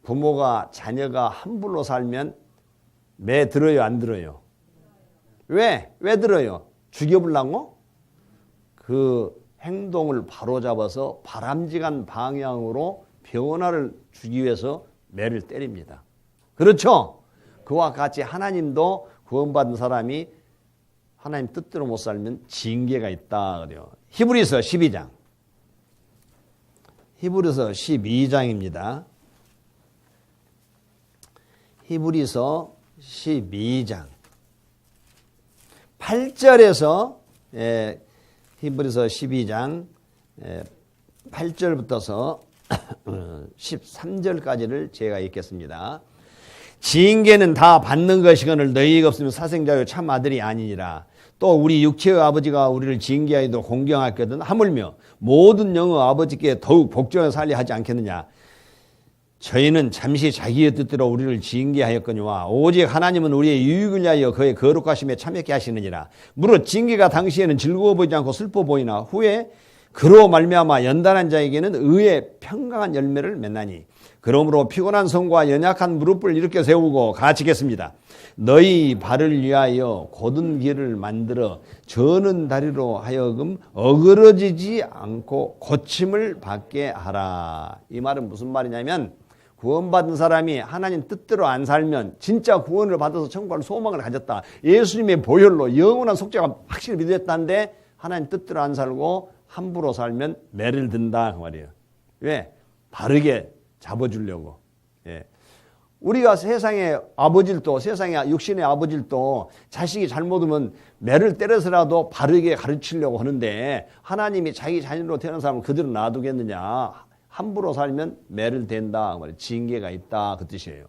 부모가 자녀가 함부로 살면 매 들어요, 안 들어요? 왜 들어요? 죽여보려고? 그 행동을 바로잡아서 바람직한 방향으로 변화를 주기 위해서 매를 때립니다. 그렇죠? 그와 같이 하나님도 구원받은 사람이 하나님 뜻대로 못 살면 징계가 있다 그래요. 히브리서 12장. 히브리서 12장입니다. 히브리서 12장 8절에서 히브리서 12장 8절부터서 13절까지를 제가 읽겠습니다. 징계는 다 받는 것이거늘 너희가 없으면 사생자요 참 아들이 아니니라. 또 우리 육체의 아버지가 우리를 징계하여도 공경하거든 하물며 모든 영의 아버지께 더욱 복종하여 살려 하지 않겠느냐. 저희는 잠시 자기의 뜻대로 우리를 징계하였거니와 오직 하나님은 우리의 유익을 위하여 그의 거룩하심에 참여케 하시느니라. 무릇 징계가 당시에는 즐거워 보이지 않고 슬퍼 보이나 후에 그로 말미암아 연단한 자에게는 의의 평강한 열매를 맺나니. 그러므로 피곤한 손과 연약한 무릎을 일으켜 세우고 가르치겠습니다. 너희 발을 위하여 곧은 길을 만들어 저는 다리로 하여금 어그러지지 않고 고침을 받게 하라. 이 말은 무슨 말이냐면 구원받은 사람이 하나님 뜻대로 안 살면 진짜 구원을 받아서 천국할 소망을 가졌다. 예수님의 보혈로 영원한 속죄가 확실히 믿어졌다는데 하나님 뜻대로 안 살고 함부로 살면 매를 든다 그 말이에요. 왜? 바르게 잡아주려고. 예. 우리가 세상의 아버지들도 세상의 육신의 아버지들도 자식이 잘못하면 매를 때려서라도 바르게 가르치려고 하는데 하나님이 자기 자녀로 태어난 사람을 그대로 놔두겠느냐. 함부로 살면 매를 댄다. 징계가 있다. 그 뜻이에요.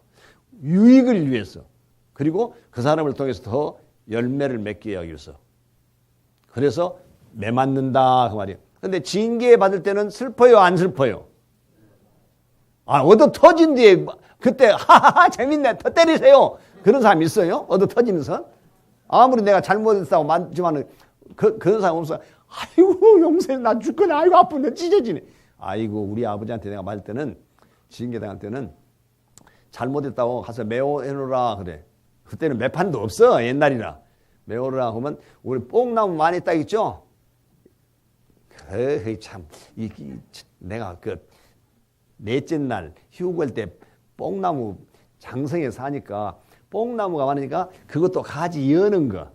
유익을 위해서. 그리고 그 사람을 통해서 더 열매를 맺게 하기 위해서. 그래서 매 맞는다. 그 말이에요. 근데 징계 받을 때는 슬퍼요? 안 슬퍼요? 얻어 터진 뒤에 그때 하하하 재밌네. 더 때리세요. 그런 사람 있어요? 얻어 터지면서? 아무리 내가 잘못했다고 맞지만은 그런 사람 없어요. 아이고 용서해 나 죽거나 아이고 아픈데 찢어지네. 아이고 우리 아버지한테 내가 맞을 때는 징계당할 때는 잘못했다고 가서 매워해놓으라 그래. 그때는 매판도 없어 옛날이라. 매워라 하면 우리 뽕나무 많이 따 있죠. 참 내가 그 넷째 날 휴거할 때 뽕나무 장성에 사니까 뽕나무가 많으니까 그것도 가지 여는 거.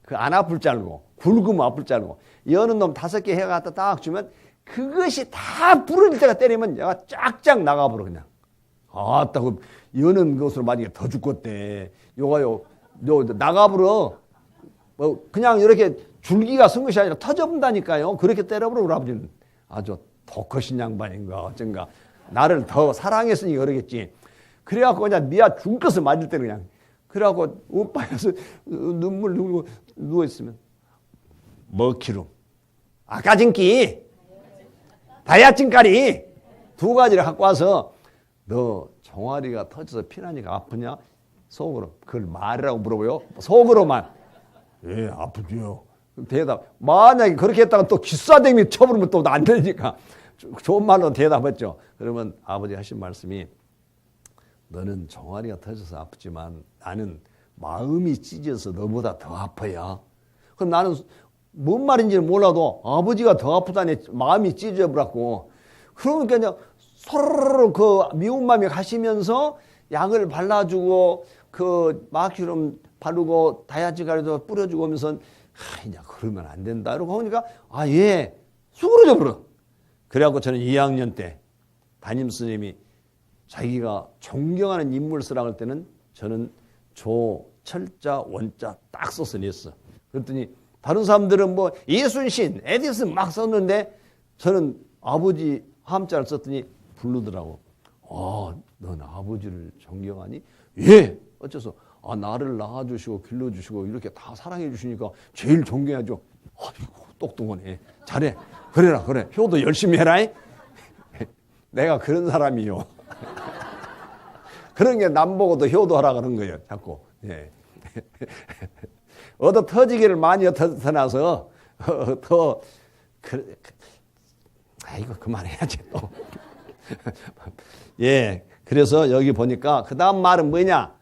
그 안 아플 줄 알고 굵으면 아플 줄 알고 여는 놈 5개 해갖다 딱 주면 그것이 다 부러질 때가 때리면 얘가 쫙쫙 나가버려 그냥. 아따 그 여는 것으로 만약에 더 죽겠대. 요가요 나가버려. 뭐 그냥 이렇게 줄기가 쓴 것이 아니라 터져본다니까요. 그렇게 때려버려 우리 아버지는. 아주 독하신 양반인가 어쩐가. 나를 더 사랑했으니 그러겠지. 그래갖고 그냥 니가 죽것을 맞을 때는 그냥. 그래갖고 오빠에서 눈물 흘리고 누워있으면 먹기름, 아까진기, 다이아진가리 2가지를 갖고 와서 너 종아리가 터져서 피나니까 아프냐? 속으로 그걸 말이라고 물어보요. 속으로만 예 아프지요. 대답. 만약에 그렇게 했다가 또 기싸대기 쳐부르면 또 안 되니까 좋은 말로 대답했죠. 그러면 아버지 하신 말씀이 너는 종아리가 터져서 아프지만 나는 마음이 찢어서 너보다 더 아파요. 그럼 나는 뭔 말인지는 몰라도 아버지가 더 아프다니 마음이 찢어버렸고 그러니까 이제 서로 그 미운 마음이 가시면서 약을 발라주고 그 마취름 바르고 다이아지가리도 뿌려주고 하면서 이제 그러면 안 된다 이러고 하니까 예 수그러져 버려. 그래갖고 저는 2학년 때 담임선생님이 자기가 존경하는 인물 쓰라고 할 때는 저는 조, 철자, 원자 딱 써서 냈어. 그랬더니 다른 사람들은 뭐 이순신, 에디슨 막 썼는데 저는 아버지 함자를 썼더니 부르더라고. 넌 아버지를 존경하니? 예! 어째서? 나를 낳아주시고 길러주시고 이렇게 다 사랑해 주시니까 제일 존경하죠. 아이고 똑똑하네. 잘해. 그래라 그래. 효도 열심히 해라. 내가 그런 사람이요. 그런 게 남 보고도 효도하라 그런 거예요. 자꾸. 예. 얻어 터지기를 많이 얻어나서 더 아이고 그만해야지 또. 예. 그래서 여기 보니까 그 다음 말은 뭐냐?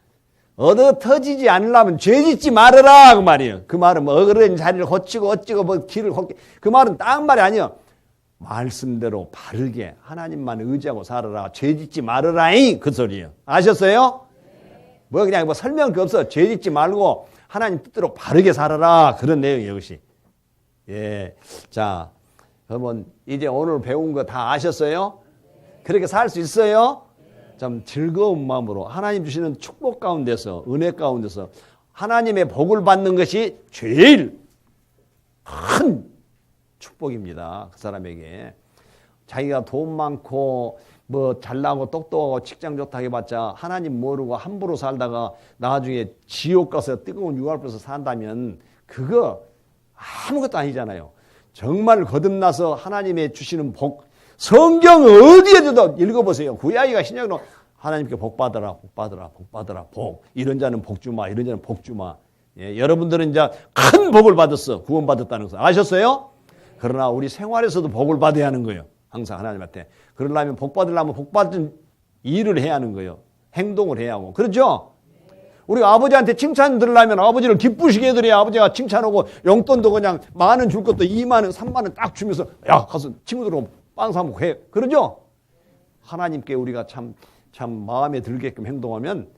얻어 터지지 않으려면 죄 짓지 말아라 그 말이에요. 그 말은 뭐 어그러진 자리를 고치고 어찌고 뭐 길을 걷게 그 말은 딴 말이 아니에요. 말씀대로 바르게 하나님만 의지하고 살아라. 죄 짓지 말아라잉 그 소리예요. 아셨어요? 뭐 그냥 뭐 설명 그 없어. 죄 짓지 말고 하나님 뜻대로 바르게 살아라 그런 내용이에요. 이것이. 예. 자, 그러면 이제 오늘 배운 거 다 아셨어요? 그렇게 살 수 있어요? 참 즐거운 마음으로 하나님 주시는 축복 가운데서 은혜 가운데서 하나님의 복을 받는 것이 제일 큰 축복입니다. 그 사람에게. 자기가 돈 많고 뭐 잘나고 똑똑하고 직장 좋다 해봤자 하나님 모르고 함부로 살다가 나중에 지옥 가서 뜨거운 유황불에서 산다면 그거 아무것도 아니잖아요. 정말 거듭나서 하나님의 주시는 복, 성경 어디에도 읽어보세요. 구약이가 신약으로 하나님께 복 받아라, 복 받아라, 복 받아라, 복. 이런 자는 복 주마, 이런 자는 복 주마. 예, 여러분들은 이제 큰 복을 받았어. 구원받았다는 것을 아셨어요? 그러나 우리 생활에서도 복을 받아야 하는 거예요. 항상 하나님한테. 그러려면 복 받으려면 복 받은 일을 해야 하는 거예요. 행동을 해야 하고. 그렇죠? 우리 아버지한테 칭찬 들으려면 아버지를 기쁘시게 해드려야 아버지가 칭찬하고 용돈도 그냥 10,000원 줄 것도 20,000원, 30,000원 딱 주면서 야 가서 친구들하고 빵 사먹고 해. 그러죠? 하나님께 우리가 참 마음에 들게끔 행동하면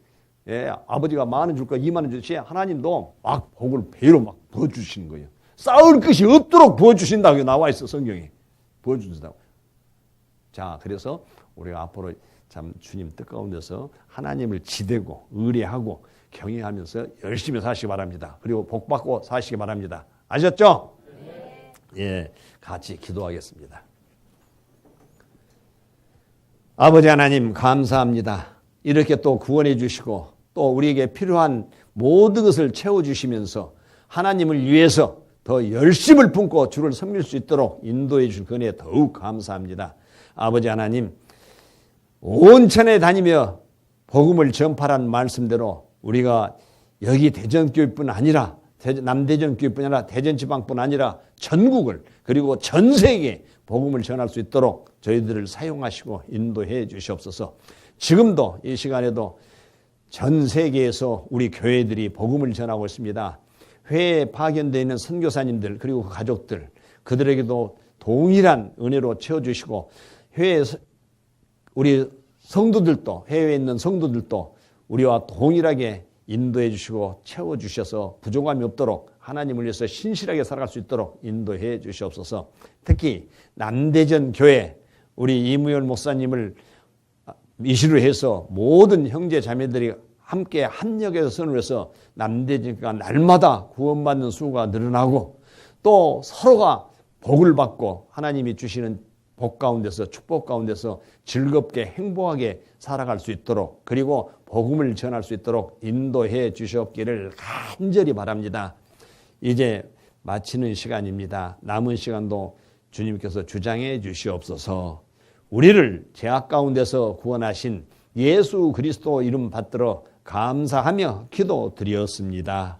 예, 아버지가 10,000원 줄 거 20,000원 주시 하나님도 막 복을 배로 막 부어주시는 거예요. 쌓을 것이 없도록 부어주신다고 나와 있어 성경에. 부어주신다고. 자, 그래서 우리가 앞으로 참 주님 뜻 가운데서 하나님을 지대고 의뢰하고 경외하면서 열심히 사시기 바랍니다. 그리고 복 받고 사시기 바랍니다. 아셨죠? 네. 예, 같이 기도하겠습니다. 아버지 하나님 감사합니다. 이렇게 또 구원해 주시고 또 우리에게 필요한 모든 것을 채워주시면서 하나님을 위해서 더 열심을 품고 주를 섬길 수 있도록 인도해 주신 은혜 더욱 감사합니다. 아버지 하나님 온 천에 다니며 복음을 전파란 말씀대로 우리가 여기 대전교회뿐 아니라 남대전교회뿐 아니라 대전지방뿐 아니라 전국을 그리고 전 세계에 복음을 전할 수 있도록 저희들을 사용하시고 인도해 주시옵소서. 지금도 이 시간에도 전 세계에서 우리 교회들이 복음을 전하고 있습니다. 회에 파견되어 있는 선교사님들 그리고 그 가족들 그들에게도 동일한 은혜로 채워주시고 회에 우리 성도들도 해외에 있는 성도들도 우리와 동일하게 인도해 주시고 채워주셔서 부족함이 없도록 하나님을 위해서 신실하게 살아갈 수 있도록 인도해 주시옵소서. 특히 남대전 교회 우리 이무열 목사님을 이시로 해서 모든 형제 자매들이 함께 합력해서 선을 해서 남대전교가 날마다 구원받는 수가 늘어나고 또 서로가 복을 받고 하나님이 주시는 복 가운데서 축복 가운데서 즐겁게 행복하게 살아갈 수 있도록 그리고 복음을 전할 수 있도록 인도해 주시옵기를 간절히 바랍니다. 이제 마치는 시간입니다. 남은 시간도 주님께서 주장해 주시옵소서. 우리를 죄악 가운데서 구원하신 예수 그리스도 이름 받들어 감사하며 기도드렸습니다.